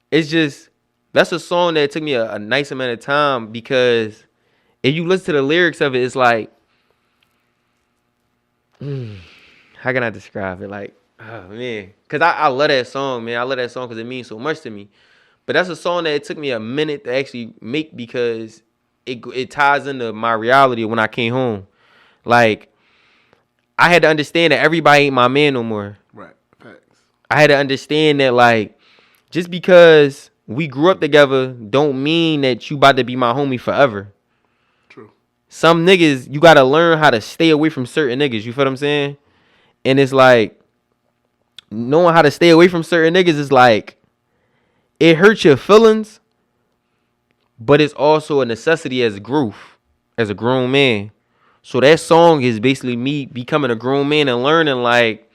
It's just, that's a song that took me a nice amount of time because if you listen to the lyrics of it, it's like, how can I describe it? Like, oh, man. Because I love that song, man. I love that song because it means so much to me. But that's a song that it took me a minute to actually make because it ties into my reality when I came home. Like, I had to understand that everybody ain't my man no more. Right. Facts. I had to understand that, like, just because we grew up together don't mean that you about to be my homie forever. True. Some niggas, you got to learn how to stay away from certain niggas. You feel what I'm saying? And it's like, knowing how to stay away from certain niggas is like, it hurts your feelings, but it's also a necessity as growth, as a grown man. So that song is basically me becoming a grown man and learning, like,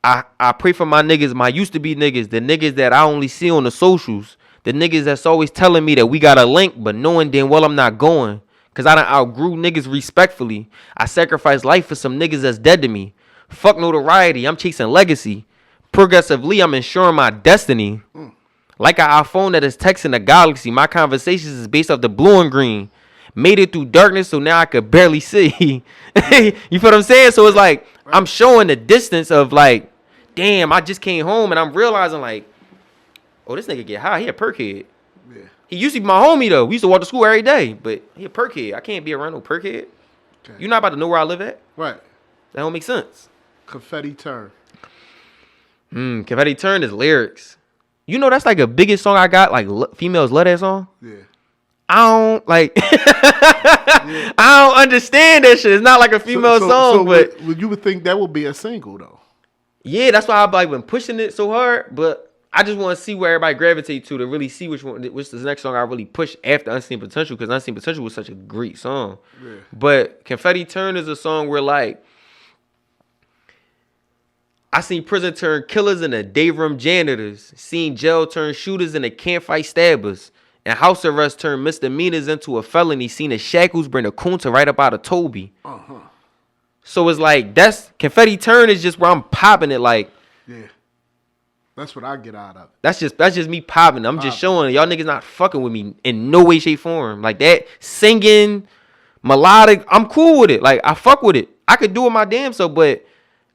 I pray for my niggas, my used to be niggas, the niggas that I only see on the socials, the niggas that's always telling me that we got a link, but knowing damn well I'm not going. Because I done outgrew niggas respectfully. I sacrificed life for some niggas that's dead to me. Fuck notoriety, I'm chasing legacy. Progressively, I'm ensuring my destiny. Like an iPhone that is texting a galaxy, my conversations is based off the blue and green. Made it through darkness, so now I could barely see. You feel what I'm saying? So it's like, I'm showing the distance of like, damn, I just came home and I'm realizing like, oh, this nigga get high. He a perkhead. Yeah. He used to be my homie though. We used to walk to school every day, but he a perkhead. I can't be around no perkhead. Okay. You're not about to know where I live at. Right. That don't make sense. Confetti Turn. Confetti Turn is lyrics. You know that's like the biggest song I got. Like females love that song. Yeah. I don't like. I don't understand that shit. It's not like a female song, but you would think that would be a single though. Yeah, that's why I've like been pushing it so hard. But I just want to see where everybody gravitate to really see which is the next song I really push after Unseen Potential, because Unseen Potential was such a great song. Yeah. But Confetti Turn is a song where like I seen prison turn killers into day room janitors, seen jail turn shooters into campfight stabbers. And house arrest turned misdemeanors into a felony. Seen the shackles bring a kunta right up out of Toby. So it's like, that's Confetti Turn is just where I'm popping it. Like, yeah, that's what I get out of it. That's just me popping. I'm just showing y'all niggas not fucking with me in no way, shape, form. Like that singing, melodic, I'm cool with it. Like I fuck with it. I could do it my damn self, but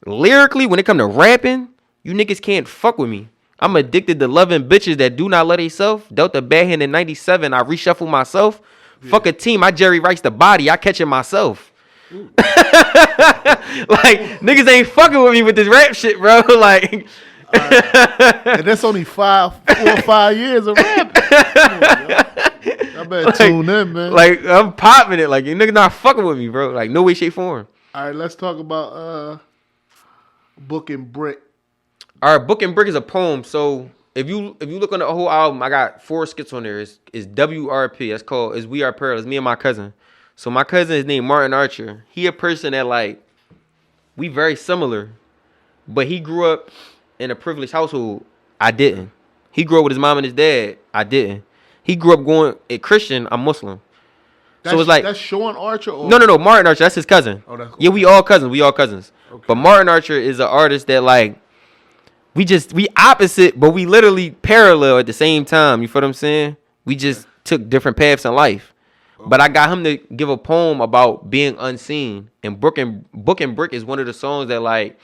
lyrically, when it come to rapping, you niggas can't fuck with me. I'm addicted to loving bitches that do not love theyself. Dealt a bad hand in 97. I reshuffle myself. Yeah. Fuck a team. I Jerry Rice the body. I catch it myself. Like niggas ain't fucking with me with this rap shit, bro. Like, and that's only 4 or 5 years of rapping. Come on, yo. I better like, tune in, man. Like I'm popping it. Like you niggas not fucking with me, bro. Like no way, shape, form. All right, let's talk about Book and Brick. All right, Book and Brick is a poem. So if you look on the whole album, I got 4 skits on there. It's WRP. That's called is We Are Pearl. It's me and my cousin. So my cousin is named Martin Archer. He a person that like we very similar, but he grew up in a privileged household. I didn't. He grew up with his mom and his dad. I didn't. He grew up going a Christian. I'm Muslim. So it's like that's Sean Archer. Or? No. Martin Archer. That's his cousin. Oh, that's cool. Yeah, we all cousins. Okay. But Martin Archer is an artist that like we opposite, but we literally parallel at the same time. You feel what I'm saying? We just took different paths in life. Okay. But I got him to give a poem about being unseen. And Book and Brick is one of the songs that like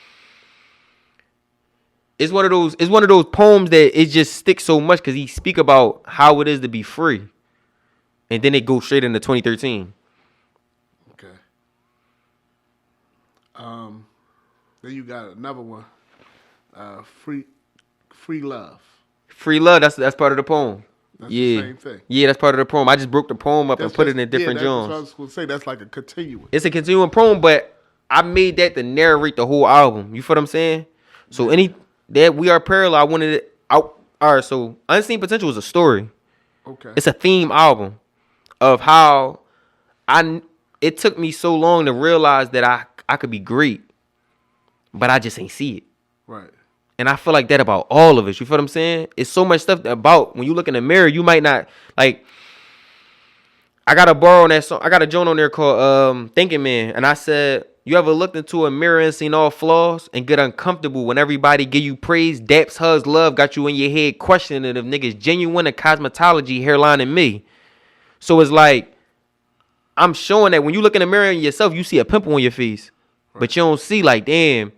it's one of those poems that it just sticks so much because he speak about how it is to be free. And then it goes straight into 2013. Okay. Then you got another one. Free Love. Free Love, that's part of the poem. That's the same thing. Yeah, that's part of the poem. I just broke the poem up and put it in different genres. That's what I was going to say. That's like a continuum. It's a continuing poem, but I made that to narrate the whole album. You feel what I'm saying? So that We Are Parallel, I wanted it out. All right, so Unseen Potential is a story. Okay. It's a theme album of how it took me so long to realize that I could be great, but I just ain't see it. Right. And I feel like that about all of us. You feel what I'm saying? It's so much stuff about when you look in the mirror, you might not like. I got to borrow on that song. I got a joint on there called Thinking Man. And I said, you ever looked into a mirror and seen all flaws and get uncomfortable when everybody give you praise, daps, hugs, love, got you in your head questioning if niggas genuine in cosmetology, hairline, and me. So it's like, I'm showing that when you look in the mirror in yourself, you see a pimple on your face. Right. But you don't see like, damn,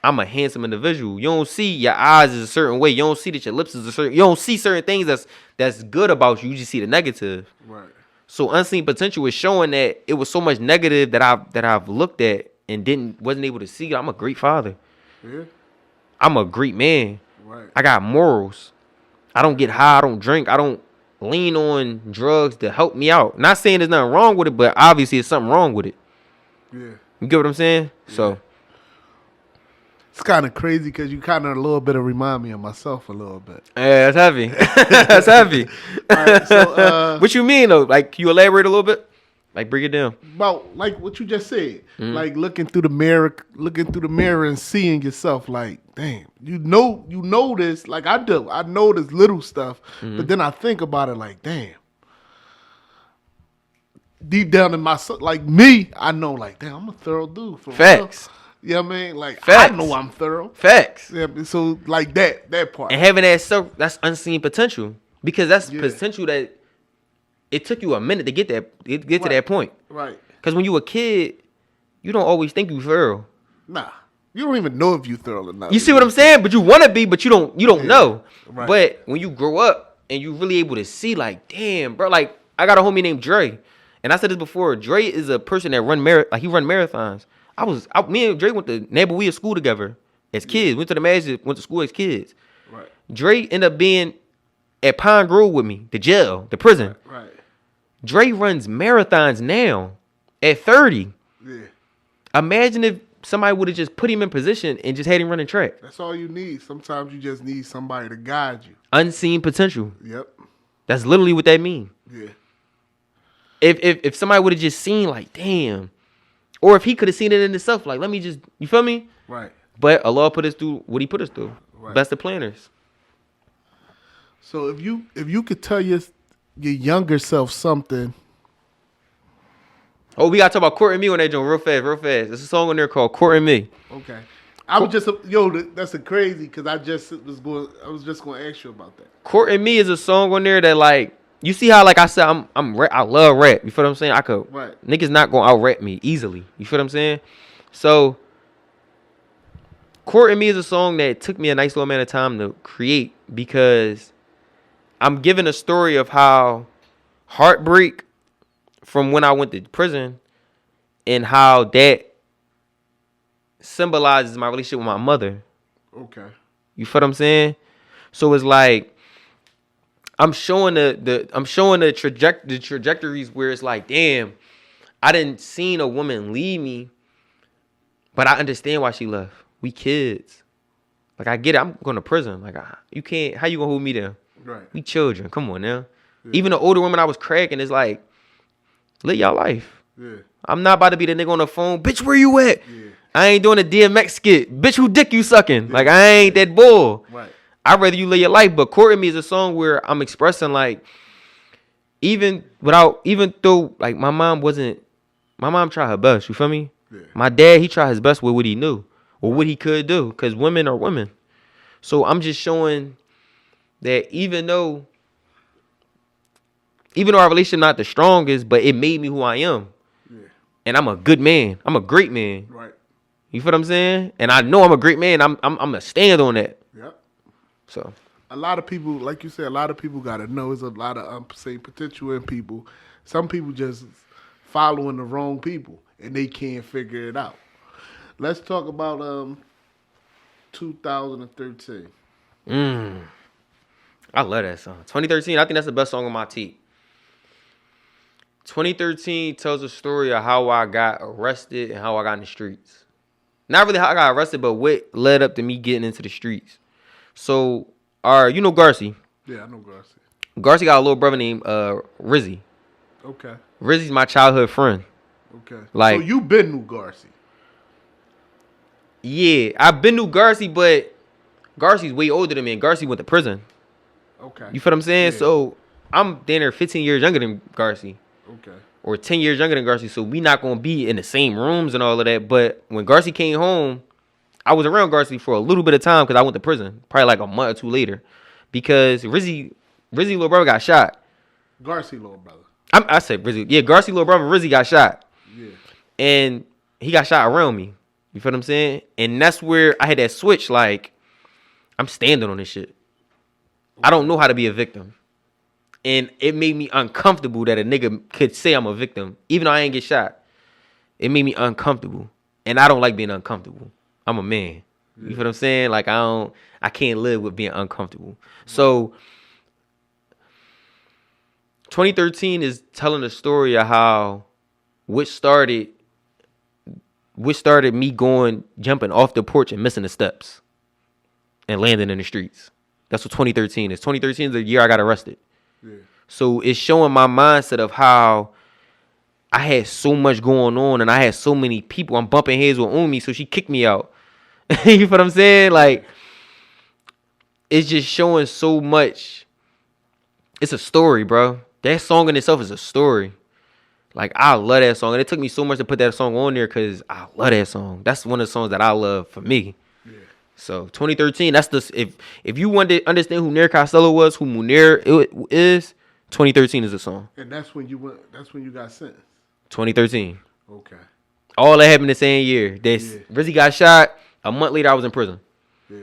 I'm a handsome individual. You don't see your eyes is a certain way. You don't see that your lips is a certain. You don't see certain things that's good about you. You just see the negative. Right. So Unseen Potential is showing that it was so much negative that I've looked at and wasn't able to see. I'm a great father. Yeah. I'm a great man. Right. I got morals. I don't get high. I don't drink. I don't lean on drugs to help me out. Not saying there's nothing wrong with it, but obviously there's something wrong with it. Yeah. You get what I'm saying? Yeah. So. It's kind of crazy because you kind of a little bit of remind me of myself a little bit. Yeah, that's heavy. That's heavy. All right, so, what you mean though? Like, can you elaborate a little bit? Like, break it down. About like what you just said. Mm-hmm. Like looking through the mirror and seeing yourself. Like, damn, you know this. Like I do. I know this little stuff, but then I think about it. Like, damn. Deep down in my like me, I know. Like, damn, I'm a thorough dude. For Facts. Real. You know what I mean? Like, Facts. I know I'm thorough. Facts. Yeah, so, like, that part. And having that's unseen potential. Because that's potential that it took you a minute to get to that point. Right. Because when you a kid, you don't always think you thorough. Nah. You don't even know if you thorough or not. You see what I'm saying? But you want to be, but you don't know. Right. But when you grow up and you really able to see, like, damn, bro, like, I got a homie named Dre. And I said this before. Dre is a person that run marathons. Me and Dre went to Nabaweah school together as kids. Went to the Magic, went to school as kids. Right. Dre ended up being at Pine Grove with me, the jail, the prison. Right. Dre runs marathons now at 30. Yeah. Imagine if somebody would have just put him in position and just had him running track. That's all you need. Sometimes you just need somebody to guide you. Unseen potential. Yep. That's literally what that means. Yeah. If somebody would have just seen like, damn. Or if he could have seen it in himself, like, let me just, you feel me? Right. But Allah put us through what he put us through. Right. Best of planners. So if you could tell your younger self something. Oh, we got to talk about Court and Me on that joint real fast. There's a song on there called Court and Me. Okay. That's a crazy because I was just going to ask you about that. Court and Me is a song on there that like, you see how, like I said, I love rap. You feel what I'm saying? Niggas not gonna out rap me easily. You feel what I'm saying? So, Court and Me is a song that took me a nice little amount of time to create because I'm giving a story of how heartbreak from when I went to prison and how that symbolizes my relationship with my mother. Okay. You feel what I'm saying? So it's like I'm showing the trajectories where it's like, damn, I didn't seen a woman leave me, but I understand why she left. We kids. Like, I get it. I'm going to prison. Like, you can't. How you gonna hold me there? Right. We children. Come on now. Yeah. Even the older women I was cracking is like, live your life. Yeah. I'm not about to be the nigga on the phone. Bitch, where you at? Yeah. I ain't doing a DMX skit. Bitch, who dick you sucking? Yeah. Like, I ain't that bull. Right. I'd rather you live your life. But Courting Me is a song where I'm expressing, like, even though, like, my mom tried her best. You feel me? Yeah. My dad, he tried his best with what he knew or what he could do, because women are women. So I'm just showing that even though our relationship not the strongest, but it made me who I am. Yeah. And I'm a good man. I'm a great man. Right. You feel what I'm saying? And I know I'm a great man. I'm gonna stand on that. Yep. So a lot of people, like you said, a lot of people gotta know there's a lot of unsafe potential in people. Some people just following the wrong people and they can't figure it out. Let's talk about 2013. I love that song. 2013, I think that's the best song on my tape. 2013 tells a story of how I got arrested and how I got in the streets. Not really how I got arrested, but what led up to me getting into the streets. So, you know Garcy? Yeah, I know Garcy. Garcy got a little brother named Rizzy. Okay. Rizzy's my childhood friend. Okay. Like, so you been knew Garcy? Yeah, I've been to Garcy, but Garcy's way older than me, and Garcy went to prison. Okay. You feel what I'm saying? Yeah. So I'm damn near 15 years younger than Garcy. Okay. Or 10 years younger than Garcy, so we not going to be in the same rooms and all of that. But when Garcy came home, I was around Garcy for a little bit of time because I went to prison, probably like a month or two later, because Rizzy little brother got shot. Garcy little brother. I said Rizzy. Yeah, Garcy little brother Rizzy got shot. Yeah. And he got shot around me. You feel what I'm saying? And that's where I had that switch, like, I'm standing on this shit. I don't know how to be a victim. And it made me uncomfortable that a nigga could say I'm a victim, even though I ain't get shot. It made me uncomfortable. And I don't like being uncomfortable. I'm a man. You feel what I'm saying? Like, I can't live with being uncomfortable. So 2013 is telling the story of how which started me jumping off the porch and missing the steps and landing in the streets. That's what 2013 is. 2013 is the year I got arrested. Yeah. So it's showing my mindset of how I had so much going on and I had so many people. I'm bumping heads with Umi, so she kicked me out. You feel what I'm saying? Like, it's just showing so much. It's a story, bro. That song in itself is a story. Like, I love that song. And it took me so much to put that song on there because I love that song. That's one of the songs that I love for me. Yeah. So 2013, that's if you want to understand who Nir Costello was, who Munir is, 2013 is the song. And that's when you got sentenced. 2013. Okay. All that happened the same year. Rizzy got shot. A month later, I was in prison. Yeah.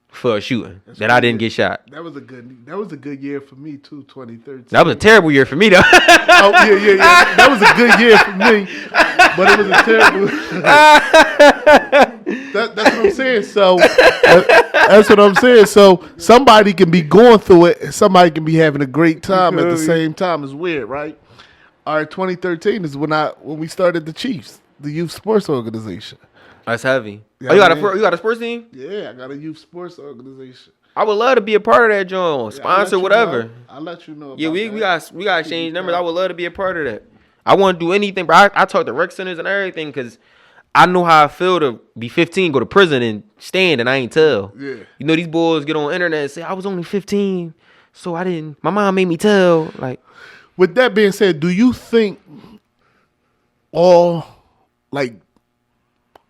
For a shooting I didn't get shot. That was a good year for me too. 2013. That was a terrible year for me though. Oh yeah. That was a good year for me, but it was a terrible. That's what I'm saying. So that's what I'm saying. So somebody can be going through it, and somebody can be having a great time at the same time. It's weird, right? All right, 2013 is when we started the Chiefs, the youth sports organization. That's heavy. Yeah, you got a sports team? Yeah, I got a youth sports organization. I would love to be a part of that, John. Sponsor, whatever. I'll let you know. Yeah, we got to exchange numbers. I would love to be a part of that. I want to do anything, bro. I talk to rec centers and everything because I know how I feel to be 15, go to prison and stand, and I ain't tell. Yeah. You know, these boys get on the internet and say, I was only 15, so I didn't. My mom made me tell. Like, with that being said, do you think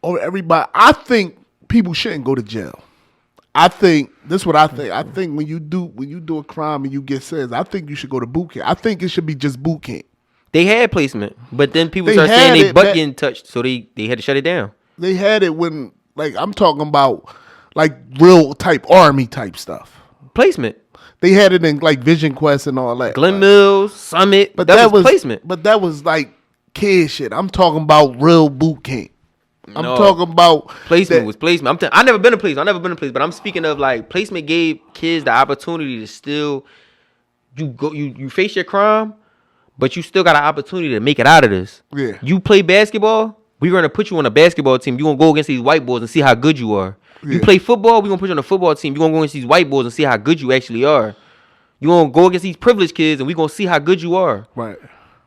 everybody? I think people shouldn't go to jail. I think this is what I think. I think when you do a crime and you get sentenced, I think you should go to boot camp. I think it should be just boot camp. They had placement, but then people started saying they butt getting touched, so they had to shut it down. They had it when, like, I'm talking about, like, real type army type stuff. Placement. They had it in, like, Vision Quest and all that. Glen Mills, Summit, but that was placement. But that was like kid shit. I'm talking about real boot camp. I'm No. talking about Placement was placement. I never been to placement. But I'm speaking of like placement gave kids the opportunity to still you face your crime, but you still got an opportunity to make it out of this. Yeah. You play basketball, we're gonna put you on a basketball team. You're gonna go against these white boys and see how good you are. Yeah. You play football, we're gonna put you on a football team. You're gonna go against these white boys and see how good you actually are. You're gonna go against these privileged kids and we're gonna see how good you are. Right.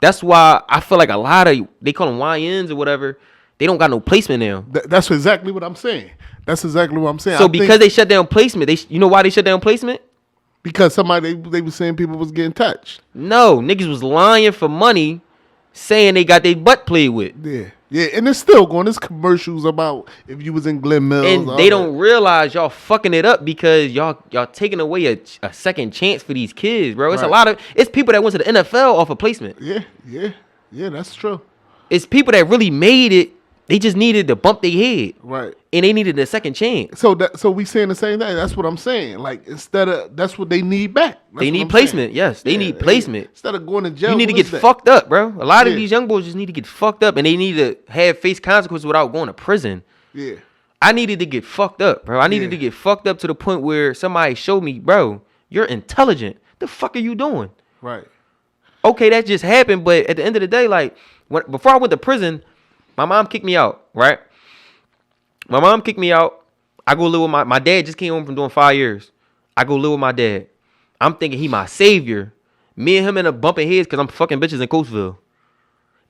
That's why I feel like a lot of they call them YNs or whatever. They don't got no placement now. That's exactly what I'm saying. So because they shut down placement, you know why they shut down placement? Because somebody they were saying people was getting touched. No, niggas was lying for money, saying they got their butt played with. Yeah, and it's still going. There's commercials about if you was in Glen Mills. And they don't realize y'all fucking it up because y'all taking away a second chance for these kids, bro. It's a lot of people that went to the NFL off of placement. Yeah, that's true. It's people that really made it. They just needed to bump their head. Right. And they needed a second chance. So we saying the same thing. That's what I'm saying. Like instead of that's what they need back. They need placement. Yes, they need placement. Instead of going to jail, you need to get fucked up, bro. A lot of these young boys just need to get fucked up, and they need to face consequences without going to prison. Yeah. I needed to get fucked up, bro. I needed to get fucked up to the point where somebody showed me, bro, you're intelligent. The fuck are you doing? Right. Okay, that just happened, but at the end of the day, like before I went to prison, my mom kicked me out, right? My mom kicked me out. I go live with my dad just came home from doing 5 years. I go live with my dad. I'm thinking he my savior. Me and him end up bumping heads because I'm fucking bitches in Coatesville.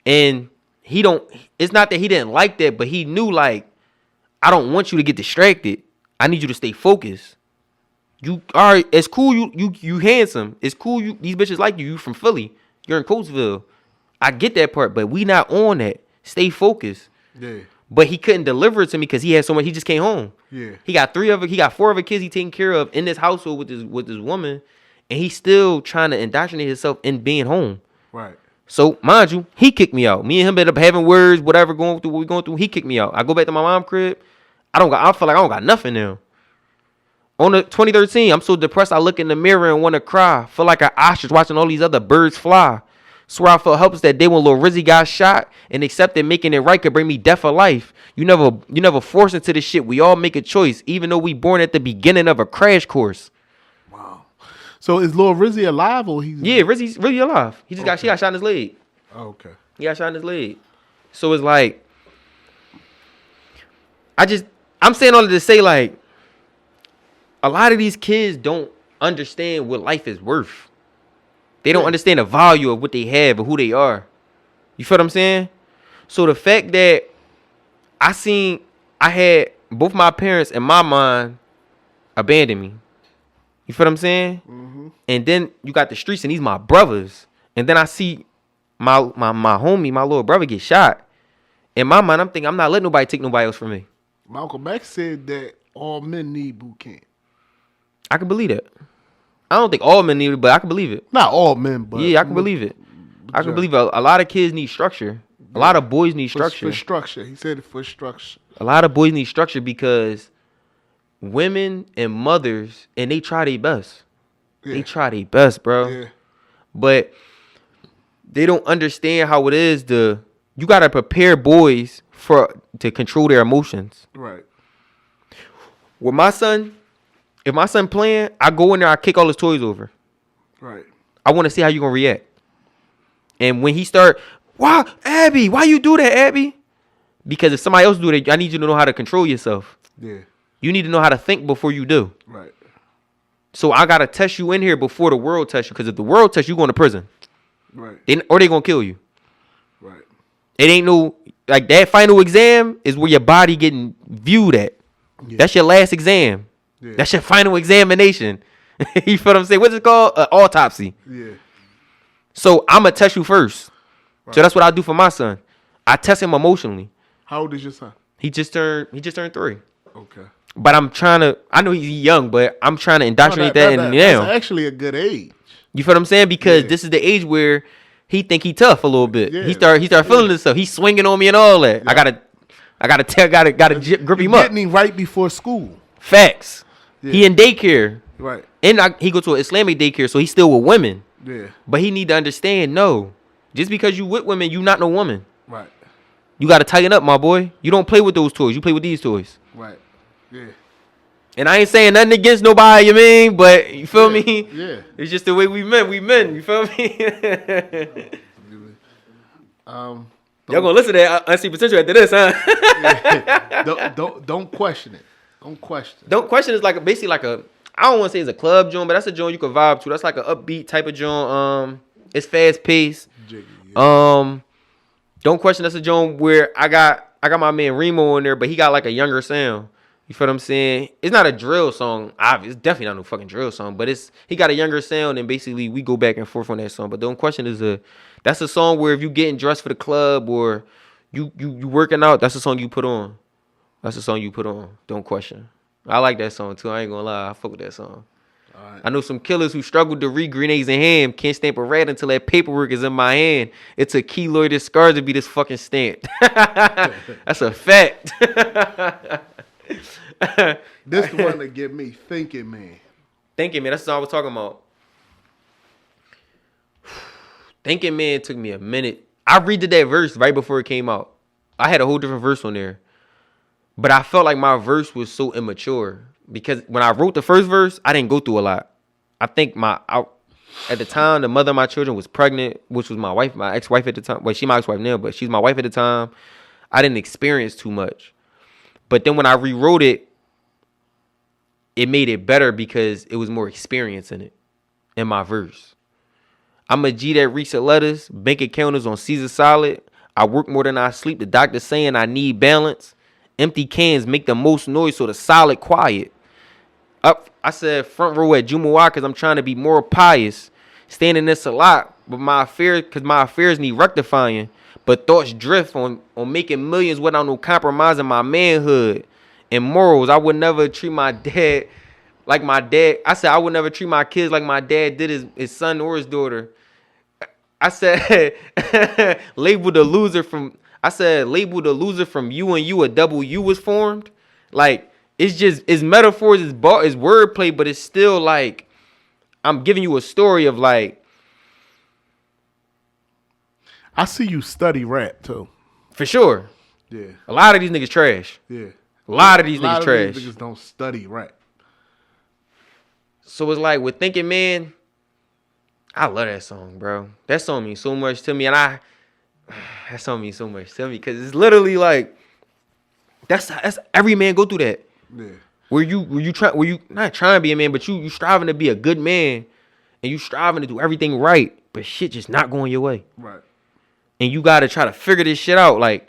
And it's not that he didn't like that, but he knew like, I don't want you to get distracted. I need you to stay focused. You are, it's cool you handsome. It's cool these bitches like you. You from Philly. You're in Coatesville. I get that part, but we not on that. Stay focused. Yeah. But he couldn't deliver it to me because he had so much. He just came home. Yeah. He got 4 other kids he taking care of in this household with this woman, and he's still trying to indoctrinate himself in being home. Right. So mind you, he kicked me out. Me and him ended up having words, whatever, going through what we going through. He kicked me out. I go back to my mom's crib. I feel like I don't got nothing now. On the 2013, I'm so depressed. I look in the mirror and want to cry. Feel like an ostrich watching all these other birds fly. Swear I felt helpless that day when Lil Rizzy got shot and accepted making it right could bring me death or life. You never force into this shit. We all make a choice, even though we born at the beginning of a crash course. Wow. So is Lil Rizzy alive or he's... Yeah, Rizzy's really alive. He got shot in his leg. Oh, okay. He got shot in his leg. So it's like, I'm saying all of this to say like, a lot of these kids don't understand what life is worth. They don't understand the value of what they have or who they are. You feel what I'm saying? So the fact that I had both my parents and my mind abandon me. You feel what I'm saying? Mm-hmm. And then you got the streets and these my brothers. And then I see my homie, my little brother get shot. In my mind, I'm thinking I'm not letting nobody take nobody else from me. Malcolm X said that all men need boot camp. I can believe that. I don't think all men need it, but I can believe it. Not all men, but... Yeah, I can believe it. I can believe it. A lot of kids need structure. A lot of boys need structure. For structure. He said it for structure. A lot of boys need structure because women and mothers, and they try their best. Yeah. They try their best, bro. Yeah. But they don't understand how it is you got to prepare boys to control their emotions. Right. With my son... If my son playing, I go in there, I kick all his toys over. Right. I want to see how you gonna react. And when he start, why, Abby? Why you do that, Abby? Because if somebody else do that, I need you to know how to control yourself. Yeah. You need to know how to think before you do. Right. So I gotta test you in here before the world tests you. Because if the world tests you, you going to prison. Right. Or they gonna kill you. Right. It ain't no like that final exam is where your body getting viewed at. Yeah. That's your last exam. Yeah. That's your final examination. You feel what I'm saying? What's it called? Autopsy. Yeah. So I'm going to test you first. Right. So that's what I do for my son. I test him emotionally. How old is your son? He just turned 3. Okay. But I know he's young, but I'm trying to indoctrinate that in now. That's actually a good age. You feel what I'm saying? Because this is the age where he think he tough a little bit. Yeah. He start feeling himself. He's swinging on me and all that. Yeah. I gotta grip him up. Getting him right before school. Facts. Yeah. He in daycare. Right. And he go to an Islamic daycare, so he's still with women. Yeah. But he need to understand, no, Just because you with women, you not no woman. Right. You got to tighten up, my boy. You don't play with those toys. You play with these toys. Right. Yeah. And I ain't saying nothing against nobody, you mean? But you feel me? Yeah. It's just the way we men. We men. You feel me? Y'all gonna listen to that? I see potential after this, huh? Yeah. Don't question it. Don't question. Don't question is like basically like a. I don't want to say it's a club joint, but that's a joint you can vibe to. That's like an upbeat type of joint. It's fast paced. Jiggy, yeah. Don't question. That's a joint where I got my man Remo in there, but he got like a younger sound. You feel what I'm saying? It's not a drill song. It's definitely not no fucking drill song, but he got a younger sound, and basically we go back and forth on that song. But Don't Question that's a song where if you getting dressed for the club or you working out, that's the song you put on. That's the song you put on. Don't Question. I like that song too. I ain't gonna lie. I fuck with that song. Right. I know some killers who struggled to read Green Eggs and Ham can't stamp a rat until that paperwork is in my hand. It took keloided scars to be this fucking stamped. That's a fact. This the one that get me thinking, man. Thinking, man. That's what I was talking about. Thinking, man, took me a minute. I redid that verse right before it came out. I had a whole different verse on there. But I felt like my verse was so immature. Because when I wrote the first verse, I didn't go through a lot. I think at the time, the mother of my children was pregnant, which was my wife, my ex-wife at the time. Well, she's my ex-wife now, but she's my wife at the time. I didn't experience too much. But then when I rewrote it, it made it better because it was more experience in it, in my verse. I'm a G that reads letters, bank account is on Caesar Solid. I work more than I sleep. The doctor saying I need balance. Empty cans make the most noise, so the solid quiet. Up, I said front row at Jumu'ah because I'm trying to be more pious. Standing this a lot, but my affairs need rectifying. But thoughts drift on making millions without no compromising my manhood and morals. I would never treat my dad like my dad. I said I would never treat my kids like my dad did his son or his daughter. I said label the loser from you and you a double U was formed. Like it's metaphors, it's wordplay, but it's still like I'm giving you a story of like. I see you study rap too. For sure. Yeah. A lot of these niggas trash. Yeah. A lot of these niggas trash. These niggas don't study rap. So it's like with Thinking Man, I love that song, bro. That song means so much to me, and that song means so much to me because it's literally like that's every man go through that. Yeah. Where you not trying to be a man, but you striving to be a good man, and you striving to do everything right, but shit just not going your way. Right. And you gotta try to figure this shit out, like,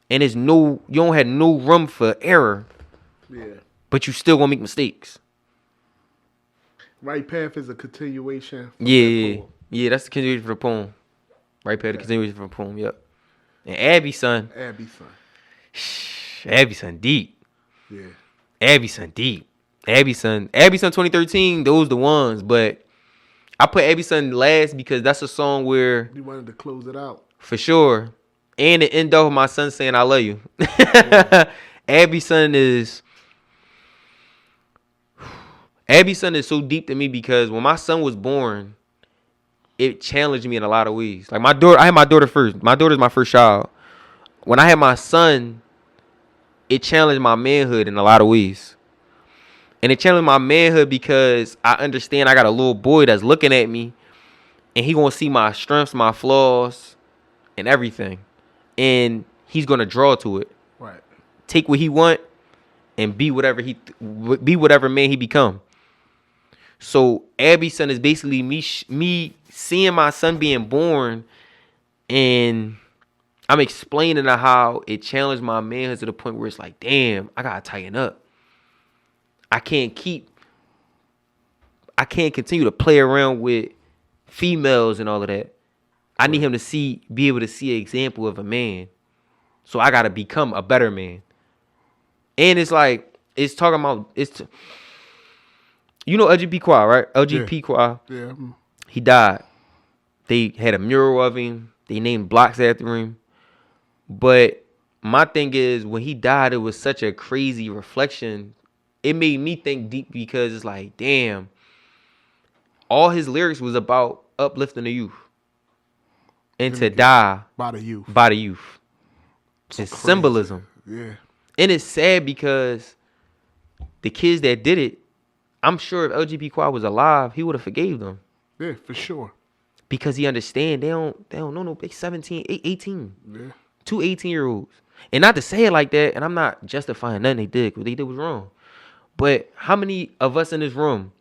and you don't have no room for error. Yeah. But you still gonna make mistakes. Right Path is a continuation. Yeah, that's the continuation for the poem. Right Path, the continuation for the poem. Yep. And Abby son deep. Yeah. Abby son deep. Abby son 2013. Those the ones, but I put Abby son last because that's a song where you wanted to close it out. For sure. And the end of my son saying I love you. Yeah. Abby son is so deep to me because when my son was born, it challenged me in a lot of ways. Like I had my daughter first. My daughter's my first child. When I had my son, it challenged my manhood in a lot of ways. And it challenged my manhood because I understand I got a little boy that's looking at me and he gonna see my strengths, my flaws, and everything. And he's gonna draw to it. Right. Take what he want and be whatever man he become. So Abby's son is basically me seeing my son being born, and I'm explaining how it challenged my manhood to the point where it's like, damn, I gotta tighten up. I can't continue to play around with females and all of that. I need him to be able to see an example of a man. So I gotta become a better man. And it's like, it's talking about, you know LGP Quad, right? LGP Quad. Yeah. He died. They had a mural of him. They named blocks after him. But my thing is, when he died, it was such a crazy reflection. It made me think deep because it's like, damn, all his lyrics was about uplifting the youth. and to die by the youth. It's symbolism. Yeah. And it's sad because the kids that did it, I'm sure if LGB Quad was alive, he would have forgave them. Yeah, for sure. Because he understand they don't know no, they 17, 18. Yeah. 2 18-year-olds. And not to say it like that, and I'm not justifying nothing they did, what they did was wrong. But how many of us in this room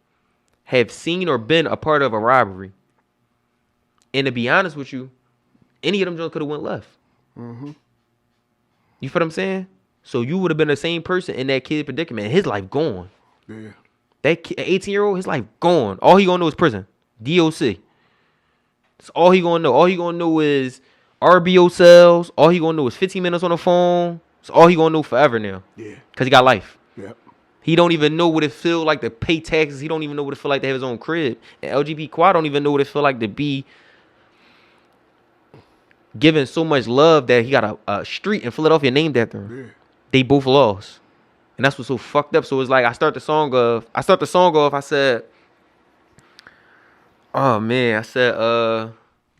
have seen or been a part of a robbery? And to be honest with you, any of them just could have went left. Mm-hmm. You feel what I'm saying? So you would have been the same person in that kid predicament. His life gone. Yeah. That 18-year-old, his life gone. All he gonna know is prison. DOC. That's all he gonna know. All he gonna know is RBO cells. All he gonna know is 15 minutes on the phone. That's all he gonna know forever now. Yeah. Because he got life. Yep. He don't even know what it feel like to pay taxes. He don't even know what it feel like to have his own crib. And LGBT Quad don't even know what it feel like to be given so much love that he got a street in Philadelphia named after him. Yeah. They both lost. And that's what's so fucked up. So it's like I start the song off. I said, oh man, I said,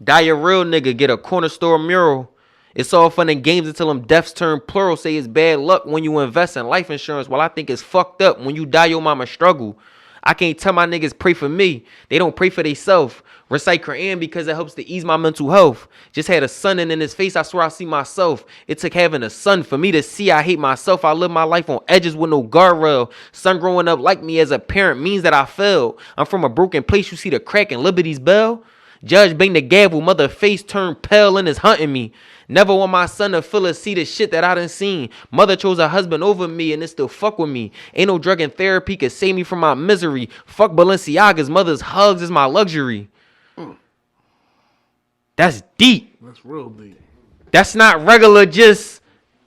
die a real nigga, get a corner store mural. It's all fun and games until them deaths turn plural. Say it's bad luck when you invest in life insurance. While I think it's fucked up when you die, your mama struggle. I can't tell my niggas pray for me. They don't pray for theyself. Recite Quran because it helps to ease my mental health. Just had a son and in his face, I swear I see myself. It took having a son for me to see I hate myself. I live my life on edges with no guardrail. Son growing up like me as a parent means that I failed. I'm from a broken place, you see the crack in Liberty's bell. Judge bang the gavel, mother face turned pale and is hunting me. Never want my son to feel or see the shit that I done seen. Mother chose a husband over me and it still fuck with me. Ain't no drug and therapy could save me from my misery. Fuck Balenciagas, mother's hugs is my luxury. That's deep. That's real deep. That's not regular just,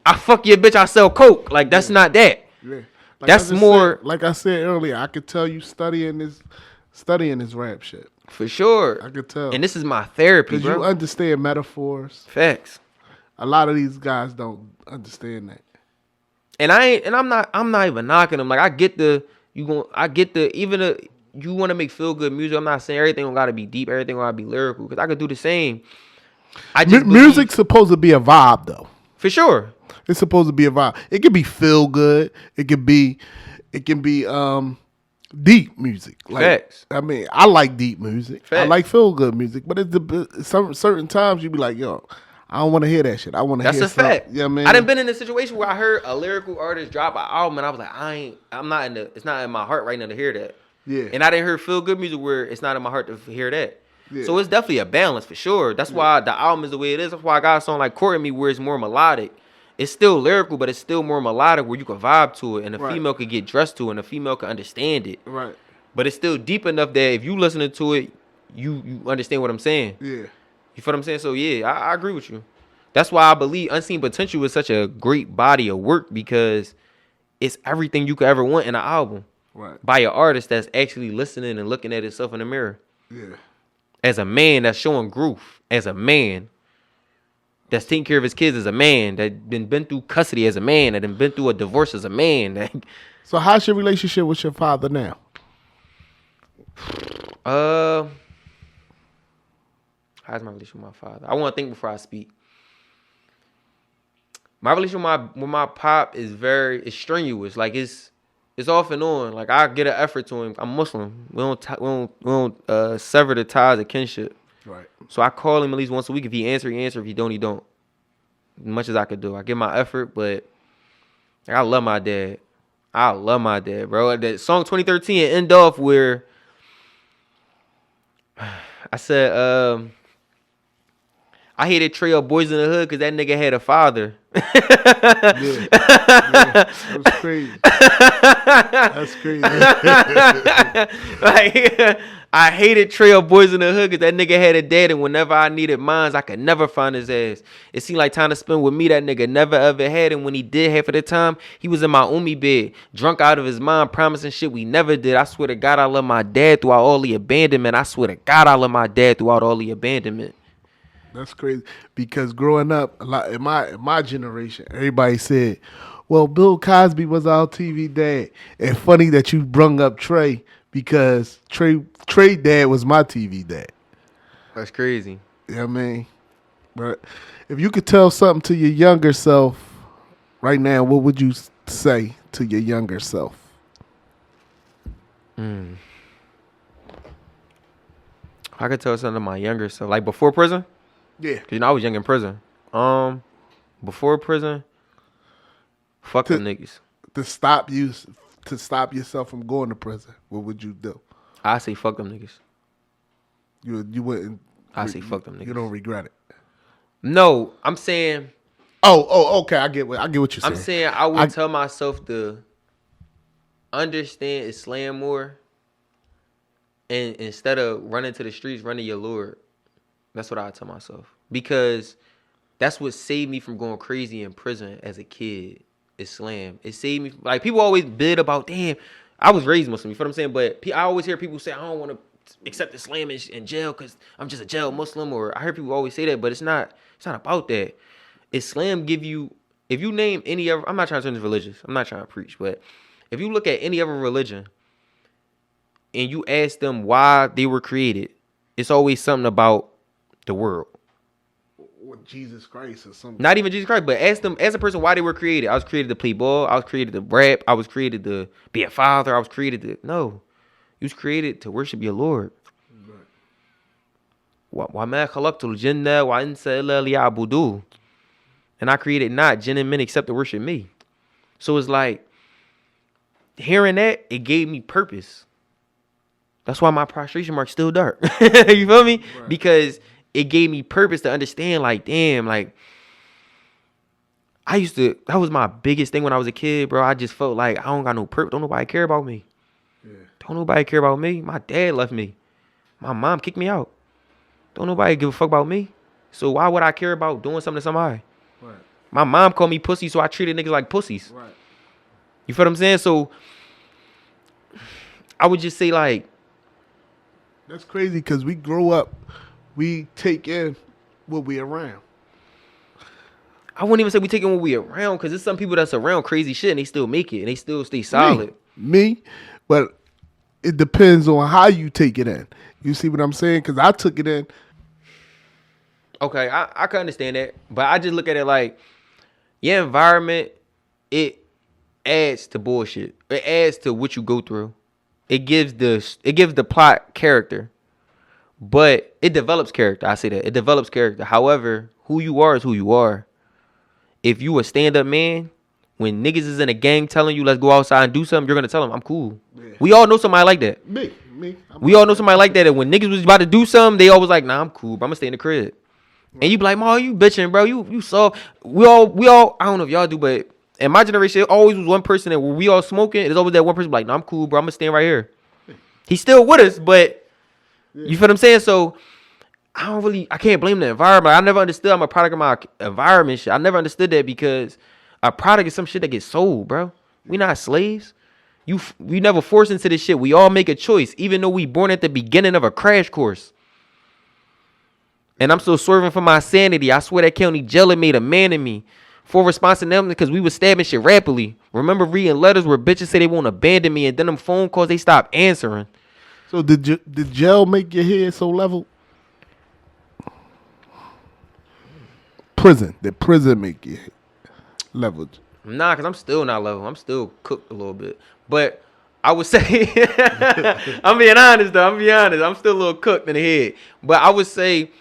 I fuck your bitch, I sell coke. Like, that's not that. Yeah. Like that's more. Like I said earlier, I could tell you studying this rap shit. For sure. I could tell. And this is my therapy, Because bro. you understand metaphors. Facts. A lot of these guys don't understand that. And I'm not even knocking them. Like I get the you want to make feel good music. I'm not saying everything don't gotta be deep, everything gotta be lyrical. Cause I could do the same. I just music's supposed to be a vibe though. For sure. It's supposed to be a vibe. It can be feel good. It can be deep music. Like, Facts. I mean, I like deep music. Facts. I like feel good music. But some certain times you be like, yo, I don't want to hear that shit. I want to hear That's a something. fact. Yeah, you know I mean, I done been in a situation where I heard a lyrical artist drop an album and I was like, it's not in my heart right now to hear that. Yeah. And I didn't hear feel good music where it's not in my heart to hear that. Yeah. So it's definitely a balance for sure. That's why the album is the way it is. That's why I got a song like Courting Me where it's more melodic. It's still lyrical, but it's still more melodic where you can vibe to it and the female could get dressed to it and the female can understand it. Right. But it's still deep enough that if you listening to it, you understand what I'm saying. Yeah. You feel what I'm saying? So yeah, I agree with you. That's why I believe Unseen Potential is such a great body of work because it's everything you could ever want in an album. Right. By an artist that's actually listening and looking at himself in the mirror. Yeah. As a man that's showing growth. As a man that's taking care of his kids as a man. That been through custody as a man. That been through a divorce as a man. So how's your relationship with your father now? How's my relationship with my father? I want to think before I speak. My relationship with my pop is very strenuous. Like it's off and on. Like I get an effort to him. I'm Muslim. We don't sever the ties of kinship. Right. So I call him at least once a week. If he answer, he answer. If he don't, he don't. As much as I could do. I give my effort, but I love my dad. I love my dad, bro. That song 2013 end off where I said, I hated Trail Boys in the Hood because that nigga had a father. Yeah. That's crazy. That's crazy. Like, I hated Trail Boys in the Hood because that nigga had a dad, and whenever I needed mines, I could never find his ass. It seemed like time to spend with me that nigga never ever had, and when he did half of the time, he was in my Umi bed, drunk out of his mind, promising shit we never did. I swear to God, I love my dad throughout all the abandonment. I swear to God, I love my dad throughout all the abandonment. That's crazy because growing up, a lot in my generation, everybody said, "Well, Bill Cosby was our TV dad." And funny that you brung up Trey because Trey dad was my TV dad. That's crazy. You know what I mean? But if you could tell something to your younger self right now, what would you say to your younger self? I could tell something to my younger self, like before prison. Yeah. 'Cause, I was young in prison. Before prison, fuck them niggas. To stop yourself from going to prison, what would you do? I say fuck them niggas. You wouldn't. I say fuck them niggas. You don't regret it. No, I'm saying. Oh, okay. I get what you're saying. I'm saying I would tell myself to understand Islam more, and instead of running to the streets, running your Lord. That's what I tell myself, because that's what saved me from going crazy in prison as a kid. Islam. It saved me. Like, people always bid about, damn, I was raised Muslim. You feel what I'm saying? But I always hear people say, I don't want to accept Islam in jail because I'm just a jail Muslim. Or I hear people always say that, but it's not about that. Islam give you, if you name any other, I'm not trying to turn this religious. I'm not trying to preach, but if you look at any other religion and you ask them why they were created, it's always something about the world. With Jesus Christ or something. Not even Jesus Christ, but ask them, as a person, why they were created. I was created to play ball. I was created to rap. I was created to be a father. I was created to... No. You was created to worship your Lord. وَمَا خَلَقْتُ الْجِنَّ وَإِنسَ إِلَّا لِيَعْبُدُونِ. And I created not jinn and men except to worship me. So it's like, hearing that, it gave me purpose. That's why my prostration mark's still dark. You feel me? Right. Because it gave me purpose to understand, like, damn, like, that was my biggest thing when I was a kid, bro. I just felt like I don't got no purpose. Don't nobody care about me. Yeah. Don't nobody care about me. My dad left me. My mom kicked me out. Don't nobody give a fuck about me. So why would I care about doing something to somebody? Right. My mom called me pussy, so I treated niggas like pussies. Right. You feel what I'm saying? So I would just say, like, that's crazy, because we grow up, we take in what we around. I wouldn't even say we take in what we around, because there's some people that's around crazy shit and they still make it and they still stay solid. Me, but it depends on how you take it in. You see what I'm saying? Because I took it in. Okay, I can understand that, but I just look at it like, your environment, it adds to bullshit. It adds to what you go through. It gives the plot character, but it develops character. I say that. It develops character. However, who you are is who you are. If you a stand-up man, when niggas is in a gang telling you let's go outside and do something, you're gonna tell them I'm cool. Yeah. We all know somebody like that. Me. We all know somebody like that. And when niggas was about to do something, they always like, nah, I'm cool, bro. I'm gonna stay in the crib. Right. And you be like, Ma, you bitching, bro. You soft. We all. I don't know if y'all do, but in my generation, it always was one person that when we all smoking, there's always that one person like, no, I'm cool, bro. I'm gonna stand right here. He's still with us, but you feel what I'm saying? So I can't blame the environment. I never understood I'm a product of my environment shit. I never understood that, because a product is some shit that gets sold, bro. We not slaves. We never forced into this shit. We all make a choice, even though we born at the beginning of a crash course. And I'm still swerving for my sanity. I swear that county jailer made a man of me. For responsibility, because we was stabbing shit rapidly. Remember reading letters where bitches say they won't abandon me, and then them phone calls they stopped answering. So did jail make your head so level? Did prison make your head level? Nah, because I'm still not level. I'm still cooked a little bit. But I would say, I'm being honest though. I'm still a little cooked in the head. But I would say,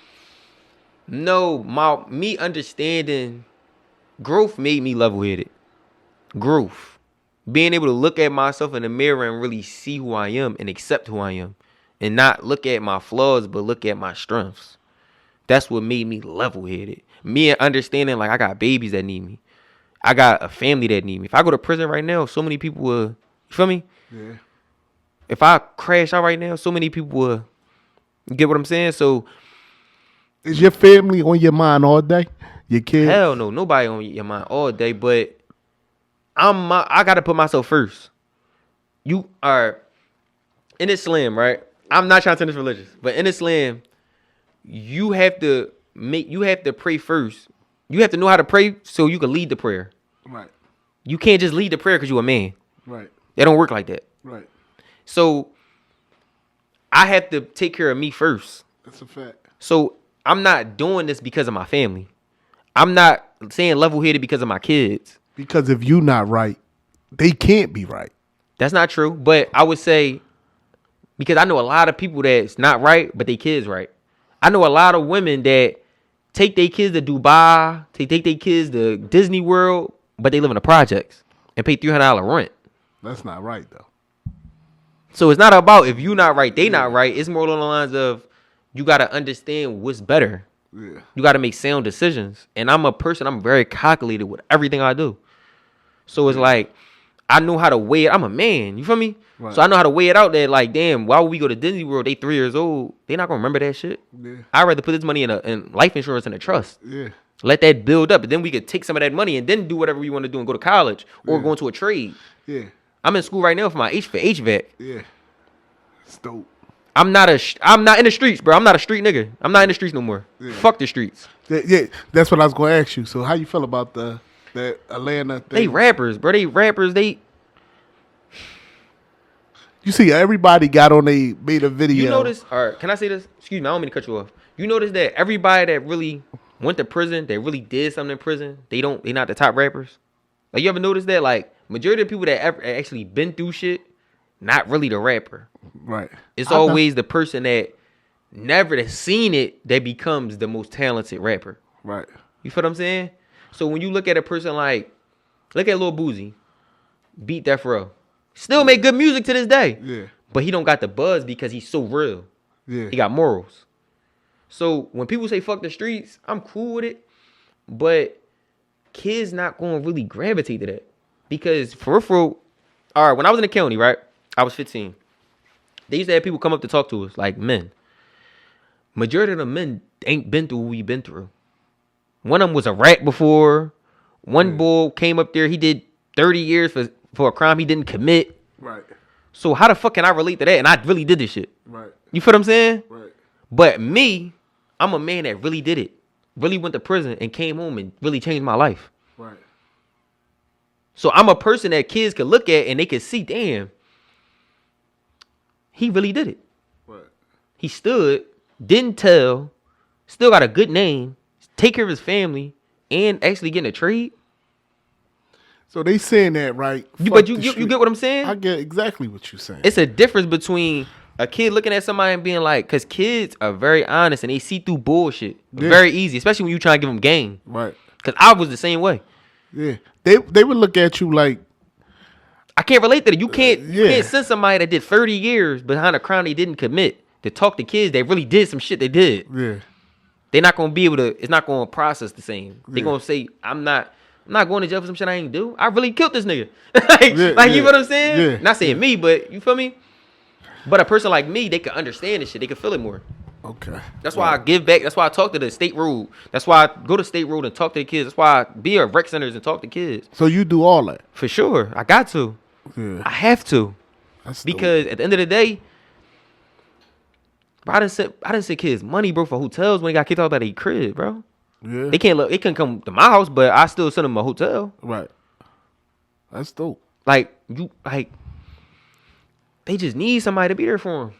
no, me understanding growth made me level-headed. Growth. Being able to look at myself in the mirror and really see who I am and accept who I am. And not look at my flaws, but look at my strengths. That's what made me level-headed. Me understanding, like, I got babies that need me. I got a family that need me. If I go to prison right now, so many people will, you feel me? Yeah. If I crash out right now, so many people will, you get what I'm saying? So, is your family on your mind all day? Your kids? Hell no, nobody on your mind all day, but I gotta put myself first. You are in Islam, right? I'm not trying to turn this religious, but in Islam, you have to pray first. You have to know how to pray so you can lead the prayer. Right. You can't just lead the prayer because you're a man. Right. It don't work like that. Right. So I have to take care of me first. That's a fact. So I'm not doing this because of my family. I'm not saying level-headed because of my kids. Because if you not right, they can't be right. That's not true. But I would say, because I know a lot of people that's not right, but they kids right. I know a lot of women that take their kids to Dubai, take their kids to Disney World, but they live in the projects and pay $300 rent. That's not right, though. So it's not about if you not right, they not right. It's more along the lines of you got to understand what's better. Yeah. You got to make sound decisions. And I'm a person, I'm very calculated with everything I do. So it's like, I know how to weigh it. I'm a man. You feel me? Right. So I know how to weigh it out that, like, damn, why would we go to Disney World? They 3 years old. They not going to remember that shit. Yeah. I'd rather put this money in life insurance and a trust. Yeah. Let that build up. And then we could take some of that money and then do whatever we want to do and go to college or go into a trade. Yeah. I'm in school right now for my HVAC. Yeah. It's dope. I'm not in the streets, bro. I'm not a street nigga. I'm not in the streets no more. Yeah. Fuck the streets. Yeah, that's what I was going to ask you. So how you feel about that Atlanta thing? They rappers, bro. You see, everybody got on, they made a video. You notice, all right, can I say this? Excuse me, I don't mean to cut you off. You notice that everybody that really went to prison, that really did something in prison, they not the top rappers? Like, you ever notice that? Like, majority of people that ever actually been through shit, not really the rapper. Right. It's always the person that never has seen it that becomes the most talented rapper. Right. You feel what I'm saying? So when you look at a person like, look at Lil Boosie, beat Death Row. Still make good music to this day. Yeah. But he don't got the buzz because he's so real. Yeah. He got morals. So when people say fuck the streets, I'm cool with it. But kids not going to really gravitate to that. Because for real, all right, when I was in the county, right, I was 15. They used to have people come up to talk to us, like men. Majority of the men ain't been through what we've been through. One of them was a rat before. One boy came up there, he did 30 years for a crime he didn't commit. Right. So how the fuck can I relate to that? And I really did this shit. Right. You feel what I'm saying? Right. But me, I'm a man that really did it. Really went to prison and came home and really changed my life. Right. So I'm a person that kids could look at and they could see, damn, he really did it. Right. He stood, didn't tell, still got a good name, take care of his family, and actually getting a trade. So they saying that, right? But you get what I'm saying? I get exactly what you're saying. It's a difference between a kid looking at somebody and being like, because kids are very honest and they see through bullshit very easy, especially when you try to give them game. Right. Because I was the same way. Yeah. They would look at you like, I can't relate to that. You can't send somebody that did 30 years behind a crime they didn't commit to talk to kids that really did some shit they did. Yeah. They're not going to be able to, it's not going to process the same. They're going to say, I'm not going to jail for some shit I ain't do. I really killed this nigga. You know what I'm saying? Yeah. Not saying me, but you feel me? But a person like me, they can understand this shit. They can feel it more. Okay. That's why I give back. That's why I talk to the state road. That's why I go to state road and talk to the kids. That's why I be at rec centers and talk to kids. So you do all that? For sure. I got to. Yeah. I have to. Because at the end of the day, bro, I didn't send kids money, bro, for hotels when they got kicked out of their crib, bro. Yeah. They couldn't come to my house, but I still send them a hotel. Right. That's dope. They just need somebody to be there for them.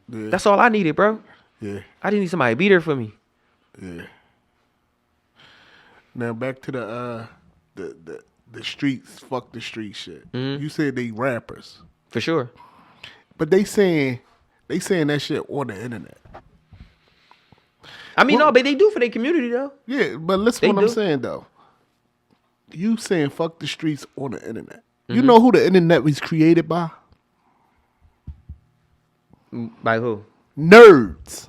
Yeah. That's all I needed, bro. Yeah. I just need somebody to be there for me. Yeah. Now back to the streets, fuck the street shit. Mm-hmm. You said they rappers. For sure. But they saying that shit on the internet. I mean, no, but they do for their community, though. Yeah, but listen what I'm saying, though. You saying fuck the streets on the internet. Mm-hmm. You know who the internet was created by? By who? Nerds.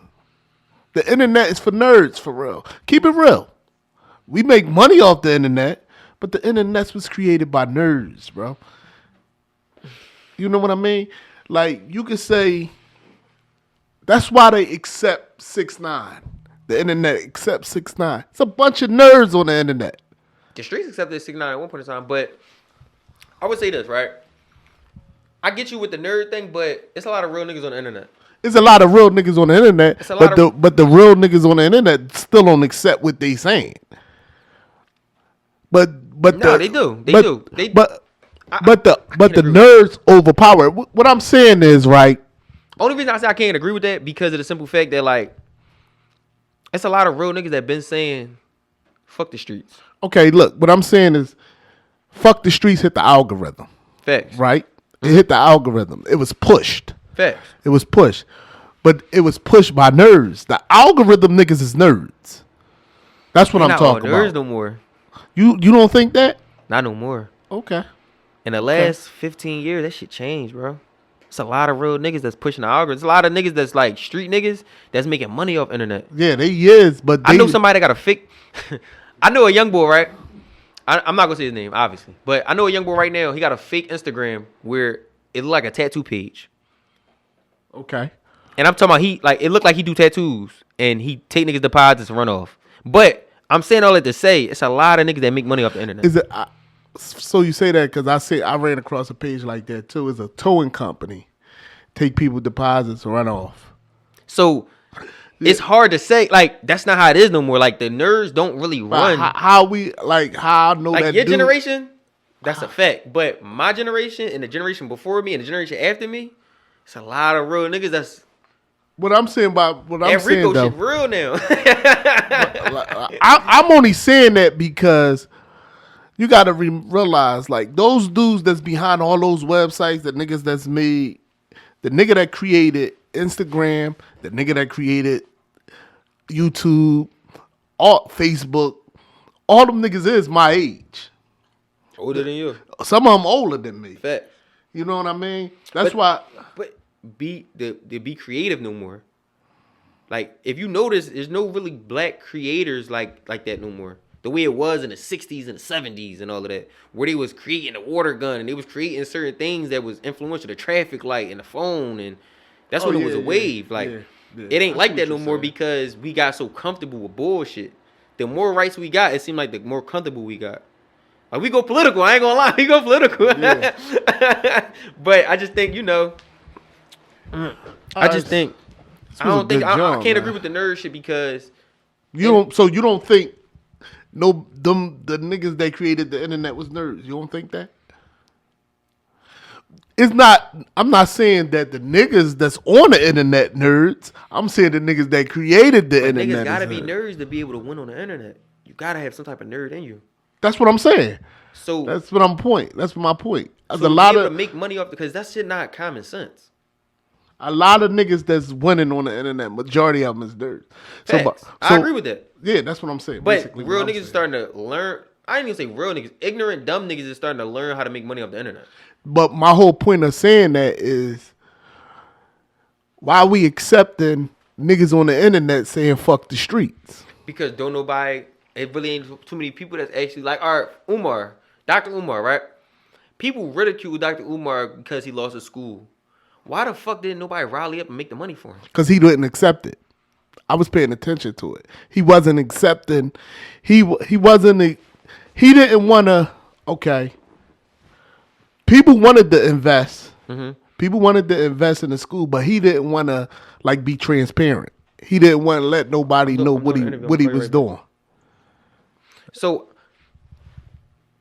The internet is for nerds, for real. Keep it real. We make money off the internet, but the internet was created by nerds, bro. You know what I mean? Like, you could say, that's why they accept 6ix9ine. The internet accepts 6ix9ine. It's a bunch of nerds on the internet. The streets accepted 6ix9ine at one point in time, but I would say this, right? I get you with the nerd thing, but it's a lot of real niggas on the internet. There's a lot of real niggas on the internet, but the real niggas on the internet still don't accept what they saying. But they do. But the nerds overpower. What I'm saying is, right? Only reason I say I can't agree with that because of the simple fact that, like, It's a lot of real niggas that been saying, fuck the streets. Okay, look, what I'm saying is, fuck the streets hit the algorithm. Facts. Right? It hit the algorithm. It was pushed. Facts. It was pushed. But it was pushed by nerds. The algorithm niggas is nerds. That's what I'm talking about. Nerds no more. You don't think that? Not no more. Okay. In the last 15 years, that shit changed, bro. It's a lot of real niggas that's pushing the algorithm. It's a lot of niggas that's like street niggas that's making money off internet. Yeah, they is, but I know somebody that got a fake. I know a young boy, right? I'm not gonna say his name, obviously, but I know a young boy right now. He got a fake Instagram where it look like a tattoo page. Okay. And I'm talking about it looked like he do tattoos and he take niggas deposits and run off. But I'm saying all that to say it's a lot of niggas that make money off the internet. Is it? So you say that because I ran across a page like that too. It's a towing company, take people deposits and run off. So it's hard to say. Like that's not how it is no more. Like the nerds don't really run. How I know like that your dude, generation, that's a fact. But my generation and the generation before me and the generation after me, it's a lot of real niggas that's. What I'm saying about what I'm saying Rico though, shit real now. I'm only saying that because you got to realize like those dudes that's behind all those websites, the niggas that's made, the nigga that created Instagram, the nigga that created YouTube, all Facebook, all them niggas is my age. Older than you. Some of them older than me. Fact. You know what I mean? That's why. But be creative no more. Like if you notice, there's no really black creators like that no more. The way it was in the 60s and the 70s and all of that, where they was creating the water gun and they was creating certain things that was influential, the traffic light and the phone, and that's when it was a wave. Like it ain't like that no more because we got so comfortable with bullshit. The more rights we got, it seemed like the more comfortable we got. Like we go political. I ain't gonna lie, we go political. Yeah. But I just think I can't agree with the nerd shit because you don't think the niggas that created the internet was nerds. You don't think that? It's not. I'm not saying that the niggas that's on the internet nerds. I'm saying the niggas that created the internet. Niggas gotta be nerds to be able to win on the internet. You gotta have some type of nerd in you. That's what I'm saying. So that's what I'm point. That's my point. There's a lot of to make money off because that shit not common sense. A lot of niggas that's winning on the internet, majority of them is nerds. So I agree with that. Yeah, that's what I'm saying. But basically, real niggas are starting to learn. I didn't even say real niggas. Ignorant, dumb niggas is starting to learn how to make money off the internet. But my whole point of saying that is why we accepting niggas on the internet saying fuck the streets? Because don't nobody, it really ain't too many people that's actually like, all right, Dr. Umar, right? People ridicule Dr. Umar because he lost his school. Why the fuck didn't nobody rally up and make the money for him? Because he didn't accept it. I was paying attention to it. He wasn't accepting. He didn't want to, okay. People wanted to invest. Mm-hmm. People wanted to invest in the school, but he didn't want to like be transparent. He didn't want to let nobody know what he was doing. So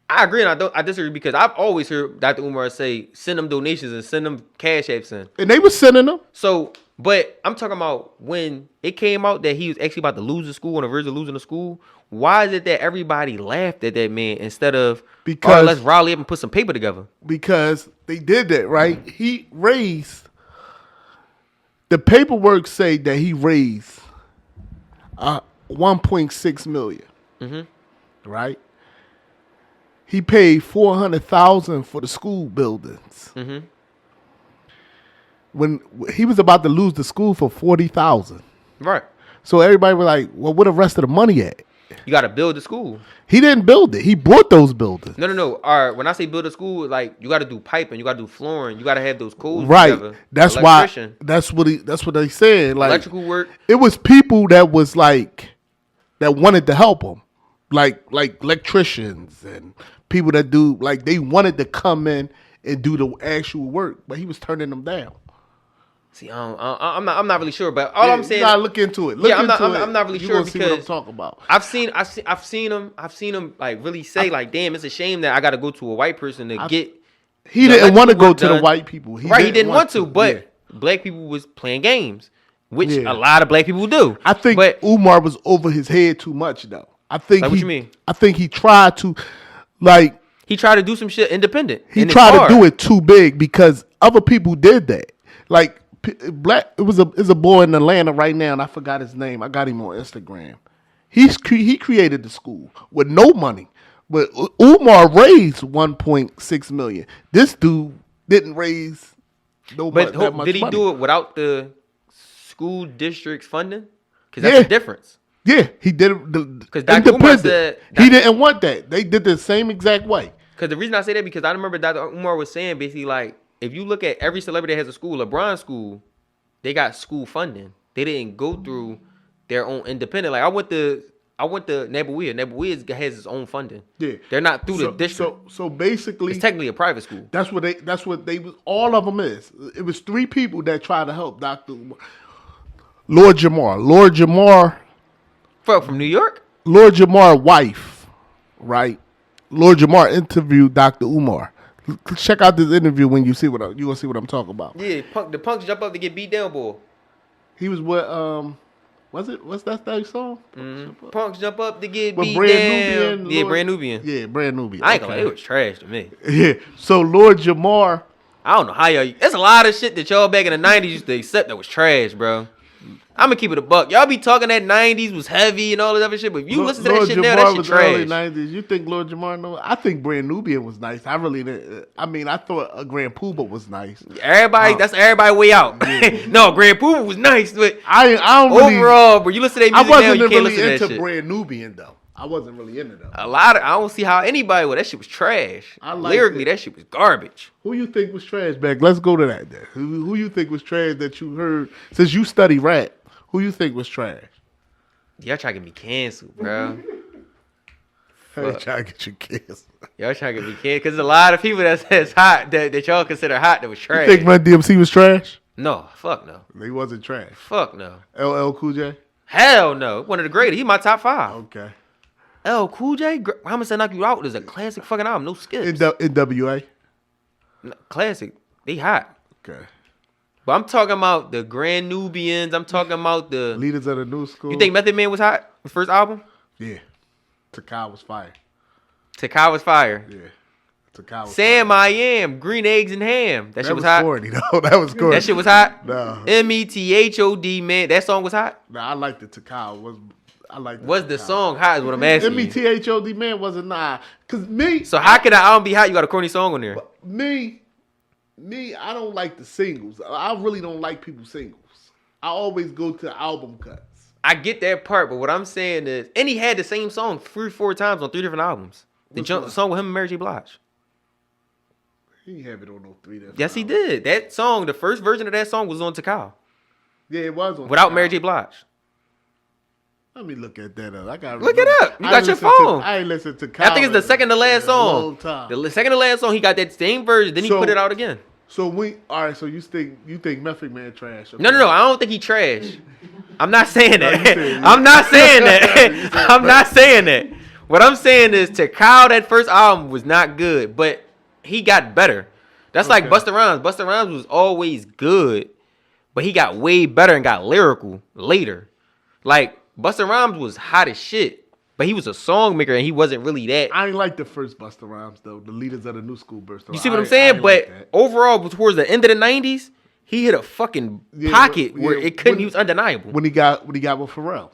I agree and I disagree because I've always heard Dr. Umar say send them donations and send them cash apps in. And they were sending them. So, but I'm talking about when it came out that he was actually about to lose the school, on the verge of losing the school. Why is it that everybody laughed at that man instead of let's rally up and put some paper together? Because they did that, right? He raised the paperwork say that he raised $1.6 million. Mm-hmm. Right? He paid $400,000 for the school buildings. Mm-hmm. When he was about to lose the school for $40,000. Right. So everybody was like, well, where the rest of the money at? You got to build the school. He didn't build it. He bought those buildings. No. All right. When I say build a school, like you got to do piping, you got to do flooring, you got to have those codes right. together. That's why. That's what they said. Like electrical work. It was people that was like that wanted to help him, like electricians and people that do like they wanted to come in and do the actual work, but he was turning them down. See, I'm not really sure, but all I'm saying, you gotta look into it. I'm not really sure because see what I'm talking about. I've seen him like really say like, damn, it's a shame that I got to go to a white person to get. He didn't want to go to the white people. He didn't want to, but black people was playing games. which a lot of black people do. I think but Umar was over his head too much, though. I think like, what you mean? I think he tried to, like, he tried to do some shit independent. He tried to do it too big because other people did that. Like it was a boy in Atlanta right now, and I forgot his name. I got him on Instagram. He created the school with no money, but Umar raised 1.6 million. This dude didn't raise that much money. Did he do it without the school district's funding? Because that's the difference. Yeah, he did it. Because Dr. Umar said he didn't want that. They did the same exact way. Because the reason I say that, because I remember Dr. Umar was saying basically, like, if you look at every celebrity that has a school, LeBron's school, they got school funding. They didn't go through their own independent. Like, I went to Nabuia. Nabuia has its own funding. Yeah, they're not through the district. So basically, it's technically a private school. That's what they all of them is. It was 3 people that tried to help Dr. Lord Jamar. From New York? Lord Jamar's wife, right? Lord Jamar interviewed Dr. Umar. Check out this interview when you gonna see what I'm talking about. Yeah, the punks jump up to get beat down, boy. He was what? What's that song? Mm-hmm. Punks jump up to get beat down. Yeah, Brand Nubian. Yeah, Brand Nubian. I ain't gonna lie, it was trash to me. Yeah. So Lord Jamar. I don't know how y'all. There's a lot of shit that y'all back in the '90s used to accept that was trash, bro. I'm gonna keep it a buck. Y'all be talking that '90s was heavy and all this other shit, but if you listen to that shit now, that shit trash. Early '90s. You think Lord Jamar? No, I think Brand Nubian was nice. I really didn't. I mean, I thought a Grand Poobah was nice. That's everybody way out. Yeah. No, Grand Poobah was nice, but I don't really, overall, bro, you listen to that music now, you can't listen to that shit. I wasn't really into Brand Nubian though. I wasn't really into them. I don't see how anybody would. That shit was trash. Lyrically, that shit was garbage. Who you think was trash, Beck? Let's go to that then. Who you think was trash that you heard since you study rap? Who you think was trash? Y'all trying to get me canceled, bro. Hey, trying to get you canceled. Y'all trying to get me canceled because there's a lot of people that's hot that y'all consider hot that was trash. You think Run DMC was trash? No, fuck no. He wasn't trash. Fuck no. LL Cool J? Hell no. One of the greatest. He's my top 5. Okay. LL Cool J, Promise I Knock You Out is a classic fucking album. No skips. NWA? Classic. They hot. Okay. But I'm talking about the Grand Nubians. I'm talking about the leaders of the new school. You think Method Man was hot? The first album? Yeah. Takai was fire. Takai was fire. Yeah. Takai was Sam fire. I Am, Green Eggs and Ham. That shit was hot. Corny, though. That was corny. That shit was hot. No. METHOD, man. That song was hot. No, I liked the Takai. Was the song hot is what I'm asking you. METHOD, man, wasn't nah. Cause me. So how can an album be hot? You got a corny song on there. Me, I don't like the singles. I really don't like people's singles. I always go to album cuts. I get that part, but what I'm saying is, and he had the same song 3-4 times on 3 different albums. The song with him and Mary J. Blige. He didn't have it on those 3 different Yes, albums. He did. That song, the first version of that song was on Takao. Yeah, it was on without Takao. Mary J. Blige. Let me look at that up. Look it up. You got your phone. I ain't listened to Kyle. I think it's the second to last song. The second to last song, he got that same version. Then he put it out again. So so you think Method Man trash? Okay. No. I don't think he trash. I'm not saying that. I'm not saying that. I'm not saying that. What I'm saying is Takao, that first album was not good, but he got better. That's like Busta Rhymes. Busta Rhymes was always good, but he got way better and got lyrical later. Like Busta Rhymes was hot as shit, but he was a song maker and he wasn't really that. I ain't like the first Busta Rhymes though. The leaders of the new school Busta Rhymes. You see what I'm saying? But like overall, towards the end of the '90s, he hit a fucking pocket where it couldn't. He was undeniable. When he got with Pharrell.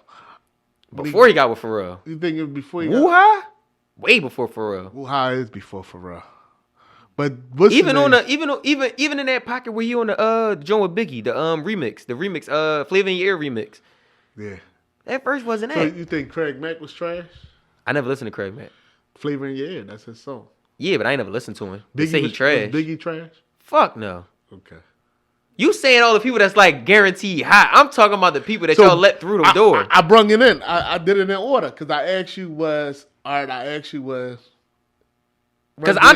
Before he got with Pharrell. You think it was before he got? Woo-ha? Way before Pharrell. Woo-ha is before Pharrell. But even in that pocket where he on the joint with Biggie, the remix, Flavor in Your Ear remix. Yeah. That verse wasn't So it. you think Craig Mack was trash? I never listened to Craig Mack. Flavor in Your Ear, that's his song. Yeah, but I ain't never listened to him. They say he trash. Was Biggie trash? Fuck no. Okay. You saying all the people that's like guaranteed hot. I'm talking about the people that y'all let through the door. I brung it in. I did it in order because I asked you was. Because I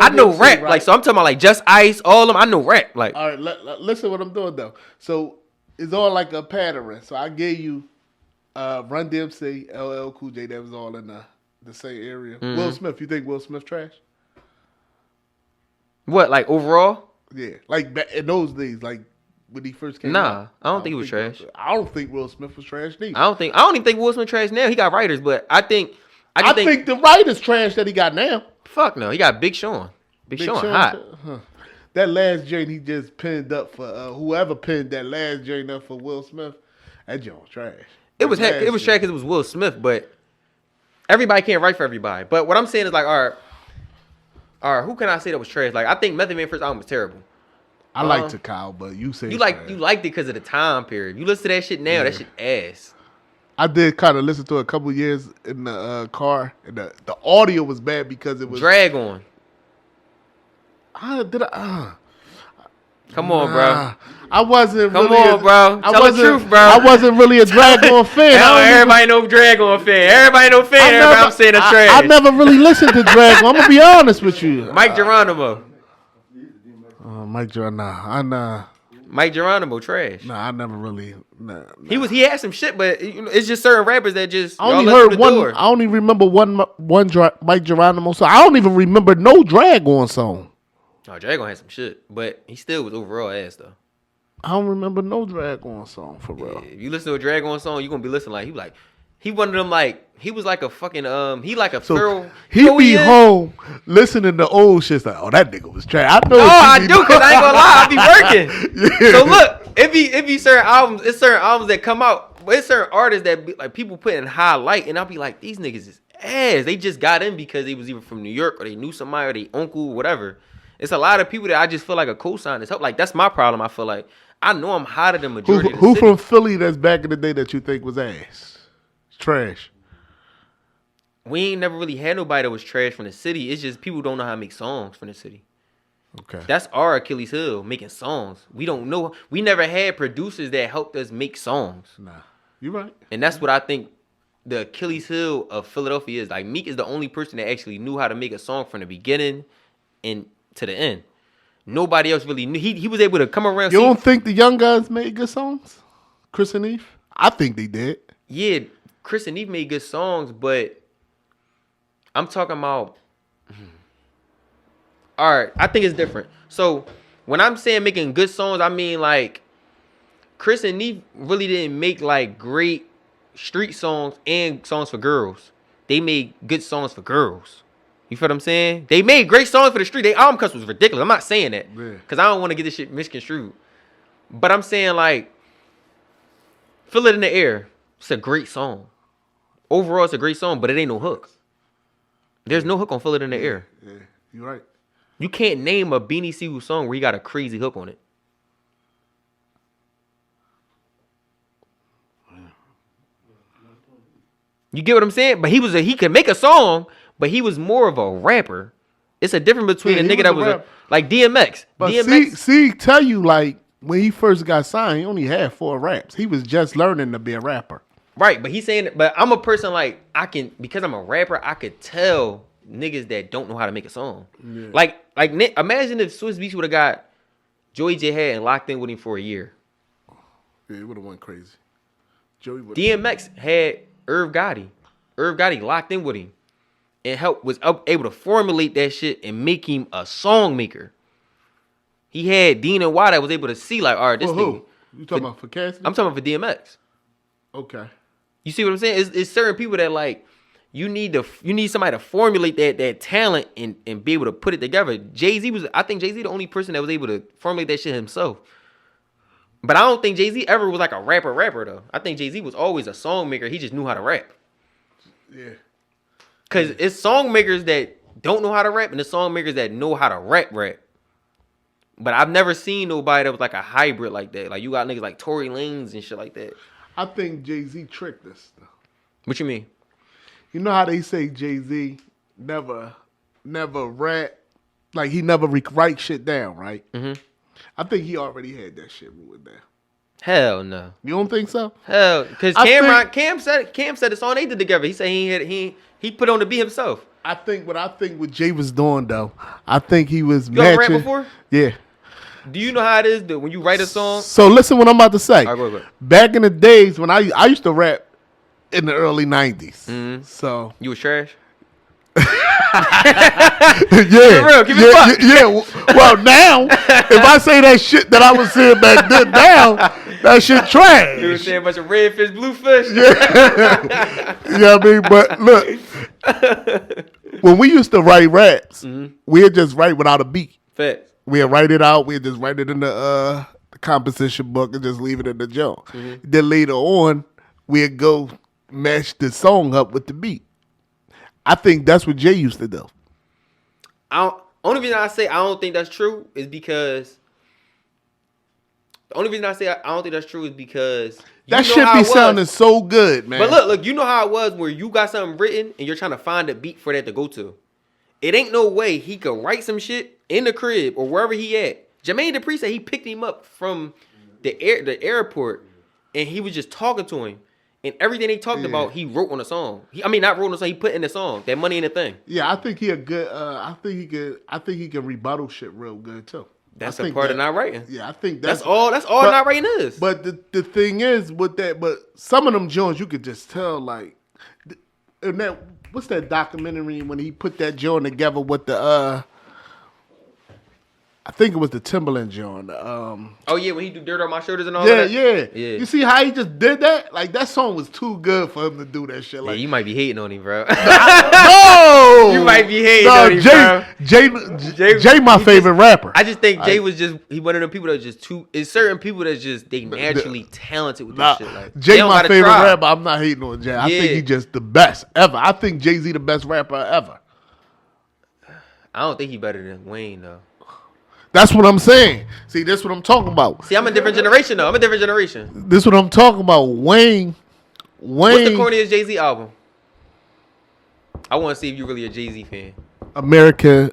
know rap. Right? Like, so I'm talking about like Just Ice, all of them. I know rap. Like, all right, listen what I'm doing though. So it's all like a pattern. So I gave you Run DMC, LL Cool J. That was all in the same area. Mm-hmm. Will Smith. You think Will Smith trash? What, like overall? Yeah, like in those days, like when he first came Nah, out? I don't think he was trash. I don't think Will Smith was trash neither. I don't even think Will Smith trash now. He got writers, but I think the writer's trash that he got now. Fuck no, he got Big Sean. Big Sean hot. That last joint he just pinned up for whoever pinned that last joint up for Will Smith. That joint was trash. It was trash because it was Will Smith, but everybody can't write for everybody. But what I'm saying is like, all right, who can I say that was trash? Like I think Method Man first album was terrible. I liked it, Kyle, but you say you liked it because of the time period. You listen to that shit now, that shit ass. I did kind of listen to it a couple years in the car, and the audio was bad because it was drag on. Come on, bro. I wasn't. Come really on, bro. Tell the truth, bro. I wasn't really a drag on fan. Everybody know drag on fan. Everybody know fan. Everybody I'm saying a trash. I never really listened to drag on. I'm gonna be honest with you. Mike Geronimo. Mike Geronimo. Mike Geronimo trash. Nah, I never really. Nah. He had some shit, but it's just certain rappers that just. I only heard one. I only remember one Mike Geronimo song. I don't even remember no drag on song. Oh, Drag on had some shit, but he still was overall ass though. I don't remember no drag on song for real. Yeah, if you listen to a drag on song, you gonna be listening he one of them like he was like a fucking he like a feral. He be home listening to old shit like, oh, that nigga was trash. I know. No, I do because I ain't gonna lie, I be working. Yeah. So look, it be certain albums. It's certain albums that come out, but it's certain artists that be, like people put in highlight, and I'll be like, these niggas is ass. They just got in because they was either from New York or they knew somebody or they uncle, whatever. It's a lot of people that I just feel like a cosign is help. Like that's my problem. I feel like I know I'm hotter than majority. Who from Philly that's back in the day that you think was ass? Trash. We ain't never really had nobody that was trash from the city. It's just people don't know how to make songs from the city. Okay. That's our Achilles heel, making songs. We don't know. We never had producers that helped us make songs. Nah, you're right. And that's what I think the Achilles heel of Philadelphia is. Like Meek is the only person that actually knew how to make a song from the beginning and to the end. Nobody else really knew. He was able to come around. You don't think the young guys made good songs? Chris and Eve? I think they did. Yeah, Chris and Eve made good songs, but I'm talking about. All right, I think it's different. So when I'm saying making good songs, I mean like Chris and Eve really didn't make like great street songs and songs for girls. They made good songs for girls. You feel what I'm saying? They made great songs for the street. They album cuts was ridiculous. I'm not saying that because I don't want to get this shit misconstrued. But I'm saying like, Feel It in the Air. It's a great song. Overall, it's a great song, but it ain't no hook. There's no hook on Feel It in the Air. Yeah, you're right. You can't name a Beanie Sigel song where you got a crazy hook on it. You get what I'm saying? But he could make a song, but he was more of a rapper. It's a difference between a nigga that was like DMX. But DMX. tell you like when he first got signed, he only had 4 raps. He was just learning to be a rapper. Right, but he's saying, but I'm a person like because I'm a rapper, I could tell niggas that don't know how to make a song. Yeah. Like imagine if Swiss Beats would have got Joey J Head and locked in with him for a year. Yeah, it would have went crazy. DMX had Irv Gotti. Irv Gotti locked in with him and was able to formulate that shit and make him a song maker. He had Dean and Y that was able to see like, all right, this thing. You talking about for Cassidy? I'm talking about for DMX. Okay. You see what I'm saying? It's certain people that like you need somebody to formulate that talent and be able to put it together. I think Jay-Z the only person that was able to formulate that shit himself. But I don't think Jay-Z ever was like a rapper though. I think Jay-Z was always a song maker. He just knew how to rap. Yeah. Cause it's song makers that don't know how to rap and the song makers that know how to rap. But I've never seen nobody that was like a hybrid like that. Like you got niggas like Tory Lanez and shit like that. I think Jay-Z tricked us though. What you mean? You know how they say Jay-Z never rap, like he never write shit down, right? Mm-hmm. I think he already had that shit moving down. Hell no. You don't think so? Hell, because Cam said the song they did together. He said he put on the beat himself. What I think what Jay was doing though, I think he was you matching. You ever rap before? Yeah. Do you know how it is that when you write a song? So listen what I'm about to say. All right, go ahead. Back in the days when I used to rap in the early 90s. Mm-hmm. So you was trash? Yeah, For real, keep it buck. yeah. Well, now if I say that shit that I was saying back then, now that shit trash. You were saying a bunch of red fish, blue fish. Yeah. Yeah, I mean, but look, when we used to write raps, we'd just write without a beat. Facts. We'd write it out. We'd just write it in the composition book and just leave it in the joint. Then later on, we'd go match the song up with the beat. I think that's what Jay used to do. Only reason I say I don't think that's true is because that shit be sounding so good, man. But look, you know how it was where you got something written and you're trying to find a beat for that to go to. It ain't no way he could write some shit in the crib or wherever he at. Jermaine Dupri said he picked him up from the airport and he was just talking to him. And everything they talked about, he wrote on a song. Not wrote on a song. He put in the song. That Money in the Thing. Yeah, I think he a good. I think he can rebuttal shit real good too. That's a part of not writing. Yeah, I think that's all. That's all not writing is. But the thing is with that. But some of them joints you could just tell like, and that what's that documentary when he put that joint together with the I think it was the Timberland joint. Oh yeah, when he do Dirt on My Shoulders and all that. Yeah. You see how he just did that? Like that song was too good for him to do that shit. Like, yeah, you might be hating on him, bro. No, you might be hating on him, bro. Jay, my favorite rapper. I just think Jay was just one of the people that just too. It's certain people that just they naturally talented with this shit. Like Jay, my favorite rapper. I'm not hating on Jay. I think he just the best ever. I think Jay-Z the best rapper ever. I don't think he better than Wayne though. That's what I'm saying. See, that's what I'm talking about. See, I'm a different generation, though. I'm a different generation. This is what I'm talking about. Wayne. What's the corniest Jay-Z album? I want to see if you're really a Jay-Z fan. American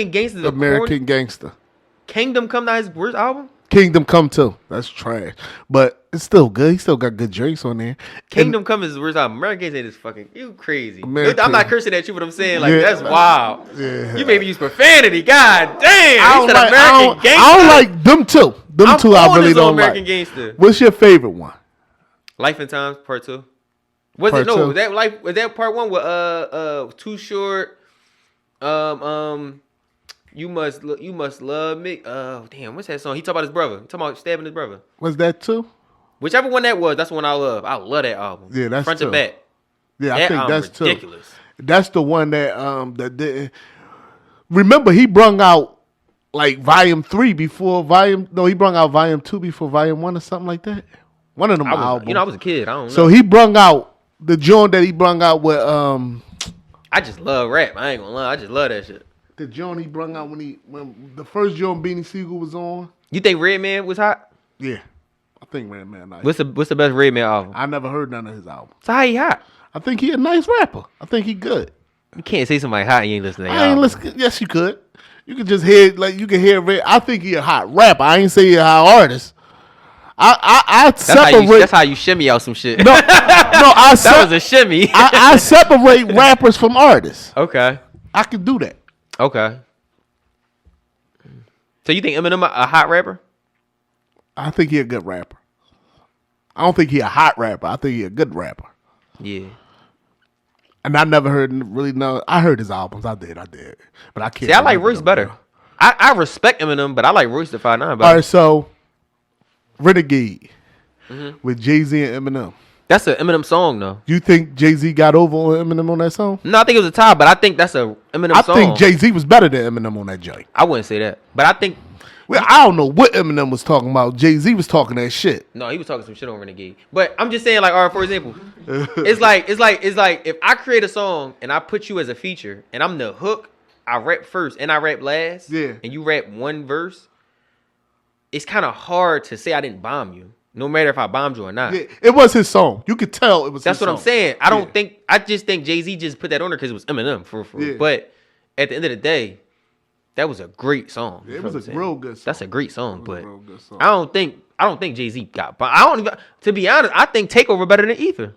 Gangster. American Gangster. Kingdom Come, not his worst album? Kingdom Come too. That's trash. But it's still good. He still got good drinks on there. Kingdom Come is his worst album. American Gangster is fucking, you crazy. I'm not cursing at you, but I'm saying, like, that's wild. Yeah. You maybe use profanity. God damn. I don't like them two. Them two I really don't American like. Gangster. What's your favorite one? Life and Times Part 2. Was that Part 1 with Too Short? You must love me. Oh damn, what's that song? He talk about his brother. He talking about stabbing his brother. Was that too? Whichever one that was, that's the one I love. I love that album. Yeah, that's front to back. Yeah, I think that's ridiculous. Too. That's the one that didn't. Remember, he brung out like Volume 3 before Volume. No, he brung out Volume 2 before Volume 1 or something like that. One of them albums. I was a kid. I don't know. So he brung out the joint that he brung out with. I just love rap. I ain't gonna lie. I just love that shit. The joint he brung out when the first joint Beanie Siegel was on. You think Redman was hot? Yeah, I think Redman nice. What's the best Redman album? I never heard none of his albums. So how he hot? I think he a nice rapper. I think he good. You can't say somebody hot and you ain't listening to I ain't listening. Yes, you could. You could just hear you can hear Red. I think he a hot rapper. I ain't say he a hot artist. I separate. That's how you shimmy out some shit. No, that was a shimmy. I separate rappers from artists. Okay, I can do that. Okay. So you think Eminem a hot rapper? I think he a good rapper. I don't think he a hot rapper. I think he a good rapper. Yeah. And I never heard really know. I heard his albums. I did. But I can't. See, I like Royce better. I respect Eminem, but I like Royce the 5'9" better. All right, so Renegade with Jay-Z and Eminem. That's an Eminem song, though. You think Jay-Z got over on Eminem on that song? No, I think it was a tie, but I think that's a Eminem song. I think Jay-Z was better than Eminem on that joint. I wouldn't say that, but I think. Well, I don't know what Eminem was talking about. Jay-Z was talking that shit. No, he was talking some shit on Renegade. But I'm just saying, like, all right, for example, it's like if I create a song and I put you as a feature and I'm the hook, I rap first and I rap last. Yeah. And you rap one verse. It's kind of hard to say I didn't bomb you. No matter if I bombed you or not. Yeah, it was his song. You could tell it was That's his what song. I'm saying. I just think Jay-Z just put that on there because it was Eminem. Yeah. But at the end of the day, that was a great song. Yeah, it was a real good song. That's a great song, but real good song. I don't think Jay-Z got bombed. To be honest, I think Takeover better than Ether.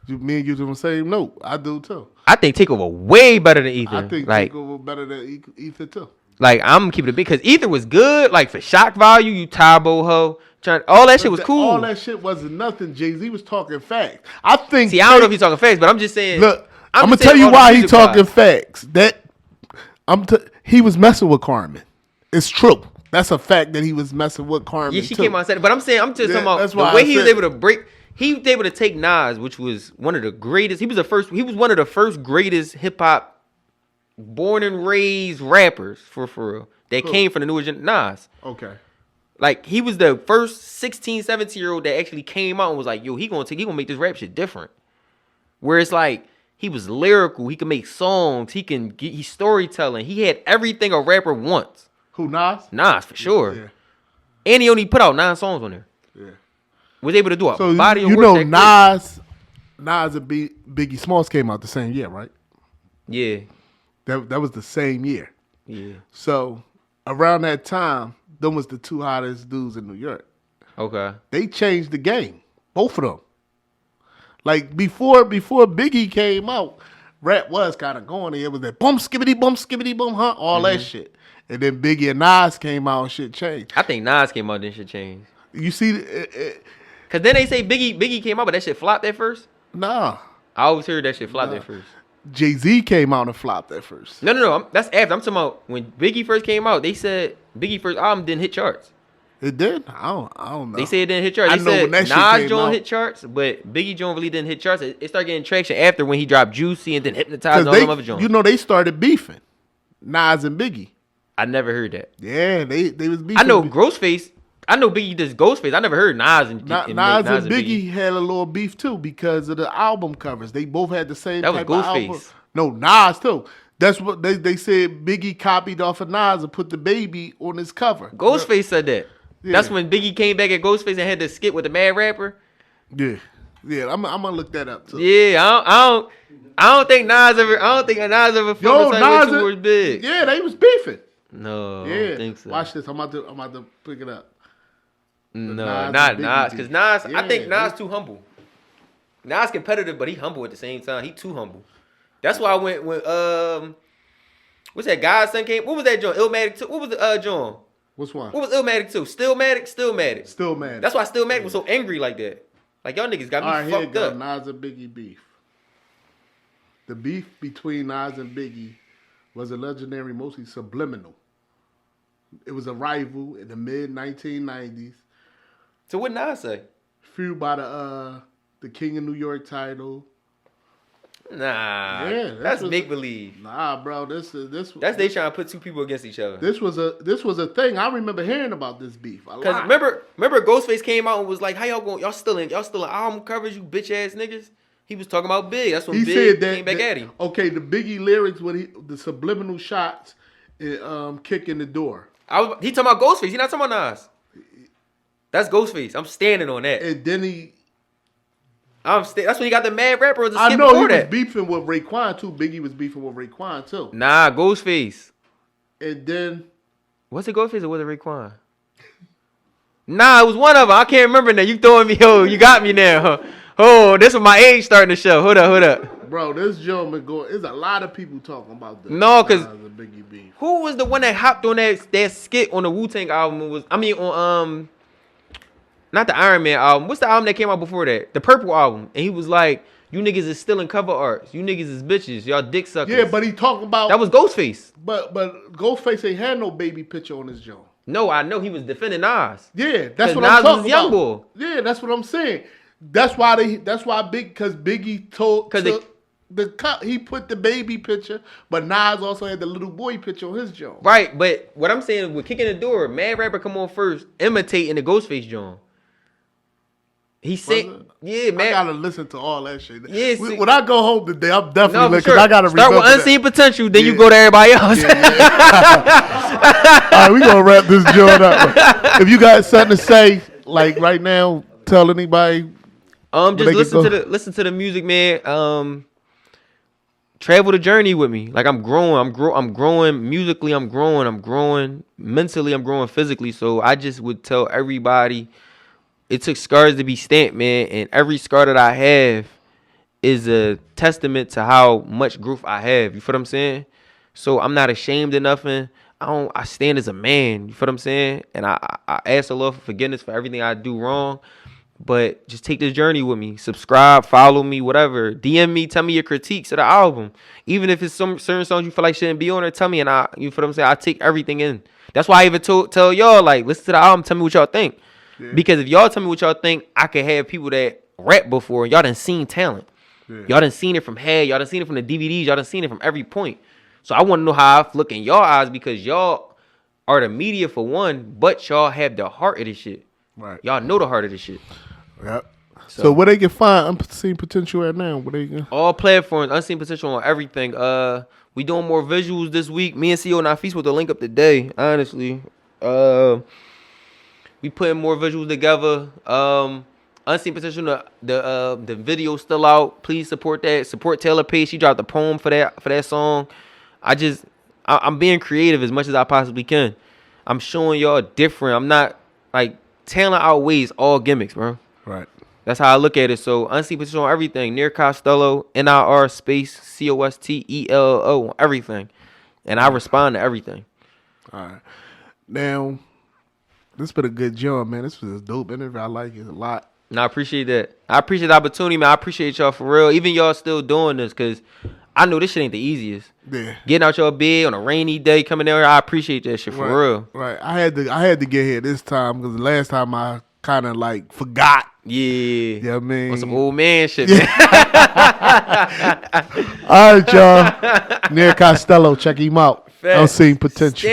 Me and you on the same note. I do too. I think Takeover way better than Ether. I think Takeover better than Ether too. Like, I'm keeping it big because Ether was good. Like, for shock value, you Tybo Ho. All that shit was cool. All that shit wasn't nothing. Jay-Z was talking facts. I think. See, I don't know if he's talking facts, but I'm just saying. Look, I'm gonna just tell saying you all the why he music talking wise. facts. He was messing with Carmen. It's true. That's a fact that he was messing with Carmen. Yeah, she too. came out and said it. But I'm just talking That's about the why way I he was said able to break. He was able to take Nas, which was one of the greatest. He was one of the first greatest hip hop, born and raised rappers for real. That came from the newer Nas. Okay. Like, he was the first 16, 17-year-old that actually came out and was like, yo, he gonna make this rap shit different. Where it's like, he was lyrical, he could make songs, he's storytelling. He had everything a rapper wants. Who, Nas? Nas, for sure. Yeah. And he only put out 9 songs on there. Yeah. Was able to do a So body of you work. know that Nas and Biggie Smalls came out the same year, right? Yeah. That was the same year. Yeah. So around that time, them was the 2 hottest dudes in New York. Okay. They changed the game, both of them. Like before Biggie came out, rap was kind of going. It was that boom skibbity boom, huh? All that shit. And then Biggie and Nas came out and shit changed. I think Nas came out, then shit changed. You see, Cause then they say Biggie came out, but that shit flopped at first. nah. I always heard that shit flopped at first. Jay-Z came out and flopped at first. No. That's after. I'm talking about when Biggie first came out. They said Biggie first album didn't hit charts. It did? I don't know. They said it didn't hit charts. I They know said when that shit Nas came joint out. hit charts, but Biggie joint really didn't hit charts. It started getting traction after when he dropped Juicy and then Hypnotized and all them other joints. You know, they started beefing. Nas and Biggie. I never heard that. Yeah, they was beefing. I know Ghostface. I know Biggie does Ghostface. I never heard Nas and Nas and Biggie had a little beef too because of the album covers. They both had the same That was type of album. Ghostface. No, Nas too. That's what they said. Biggie copied off of Nas and put the baby on his cover. Ghostface said that. Yeah. That's when Biggie came back at Ghostface and had the skit with the Mad Rapper. Yeah. I'm gonna look that up too. Yeah, I don't think Nas ever. I don't think Nas ever felt the same way towards Big. Yeah, they was beefing. No, I Yeah. don't think so. Watch this. I'm about to pick it up. No, Nas not and Biggie Nas. beef. Because Nas, I Yeah, think Nas too humble. Nas competitive, but he humble at the same time. He too humble. That's why I went when what's that? Godson came. What was that joint? Illmatic 2. What was the joint? Which one? What was Illmatic 2? Stillmatic. Still mad. That's why Stillmatic was so angry like that. Like, y'all niggas got me All right, here it fucked go. up. Nas and Biggie beef. The beef between Nas and Biggie was a legendary, mostly subliminal. It was a rival in the mid 1990s, So what Nas say? fueled by the King of New York title. Nah, Yeah, that's was- make believe. Nah, bro, this. That's they trying to put two people against each other. This was a thing. I remember hearing about this beef. Cause remember Ghostface came out and was like, "How y'all going? Y'all still in album covers, you bitch ass niggas." He was talking about Big. That's when He Big said that came back at him. Okay, the Biggie lyrics with the subliminal shots, kick in the door, He talking about Ghostface. He not talking about Nas. That's Ghostface. I'm standing on that. and then he. That's when he got the Mad Rapper on the I skit know he before was that. beefing with Raekwon too. Biggie was beefing with Raekwon too. Nah, Ghostface. And then Was it Ghostface or was it Raekwon? Nah, it was one of them. I can't remember now. You throwing me, you got me now. Oh, this is my age starting to show. Hold up. bro, this gentleman going. There's a lot of people talking about this. No, 'cause- the Biggie beef. Who was the one that hopped on that skit on the Wu-Tang album? On not the Iron Man album. What's the album that came out before that? The Purple album. And he was like, "You niggas is stealing cover arts. You niggas is bitches. Y'all dick suckers." Yeah, but he talking about that was Ghostface. But Ghostface ain't had no baby picture on his joint. No, I know he was defending Nas. Yeah, that's 'Cause what Nas I'm talking was young about. boy. Yeah, that's what I'm saying. That's why Biggie told 'Cause the cut. He put the baby picture, but Nas also had the little boy picture on his joint. Right, but what I'm saying with kicking the door, Mad Rapper come on first, imitating the Ghostface joint. He said, "Yeah, man." I gotta listen to all that shit. Yeah, see- when I go home today, I'm definitely No, for listening. sure. I gotta Start with remember Unseen that. Potential, then you Yeah. go to everybody else. All right, we gonna wrap this joint up. If you got something to say, like right now, tell anybody. Just they listen to the music, man. Travel the journey with me. Like I'm growing musically. I'm growing mentally. I'm growing physically. So I just would tell everybody, it took scars to be stamped, man. And every scar that I have is a testament to how much growth I have. You feel what I'm saying? So I'm not ashamed of nothing. I stand as a man. You feel what I'm saying? And I ask the Lord for forgiveness for everything I do wrong. But just take this journey with me. Subscribe, follow me, whatever. DM me, tell me your critiques of the album. Even if it's some certain songs you feel like shouldn't be on there, tell me, and you feel what I'm saying? I take everything in. That's why I even tell y'all, like, listen to the album, tell me what y'all think. Yeah. Because if y'all tell me what y'all think, I can have people that rap before, and y'all done seen talent. Yeah. Y'all done seen it from head, y'all done seen it from the DVDs, y'all done seen it from every point. So I want to know how I look in y'all eyes, because y'all are the media for one, but y'all have the heart of this shit. Right. Y'all know the heart of this shit. Yep. So where they can find Unseen Potential at now? Where they can... All platforms, Unseen Potential on everything. We doing more visuals this week. Me and CEO Nafis with the link up today. Honestly, we putting more visuals together. Unseen Potential, the video's still out. Please support that. Support Taylor Pace. She dropped the poem for that song. I'm being creative as much as I possibly can. I'm showing y'all different. I'm not like talent outweighs all gimmicks, bro. Right. That's how I look at it. So Unseen Potential on everything. Nir Costello, NIR space COSTELLO on everything. And I respond to everything. All right. Now, this been a good job, man. This was a dope interview. I like it a lot. And I appreciate that. I appreciate the opportunity, man. I appreciate y'all for real. Even y'all still doing this, because I know this shit ain't the easiest. Yeah. Getting out your bed on a rainy day, coming down here, I appreciate that shit for real. Right. I had to get here this time, because the last time I kind of like forgot. Yeah. You know what I mean? On some old man shit, man. All right, y'all. Nir Costello, check him out. Unseen Potential.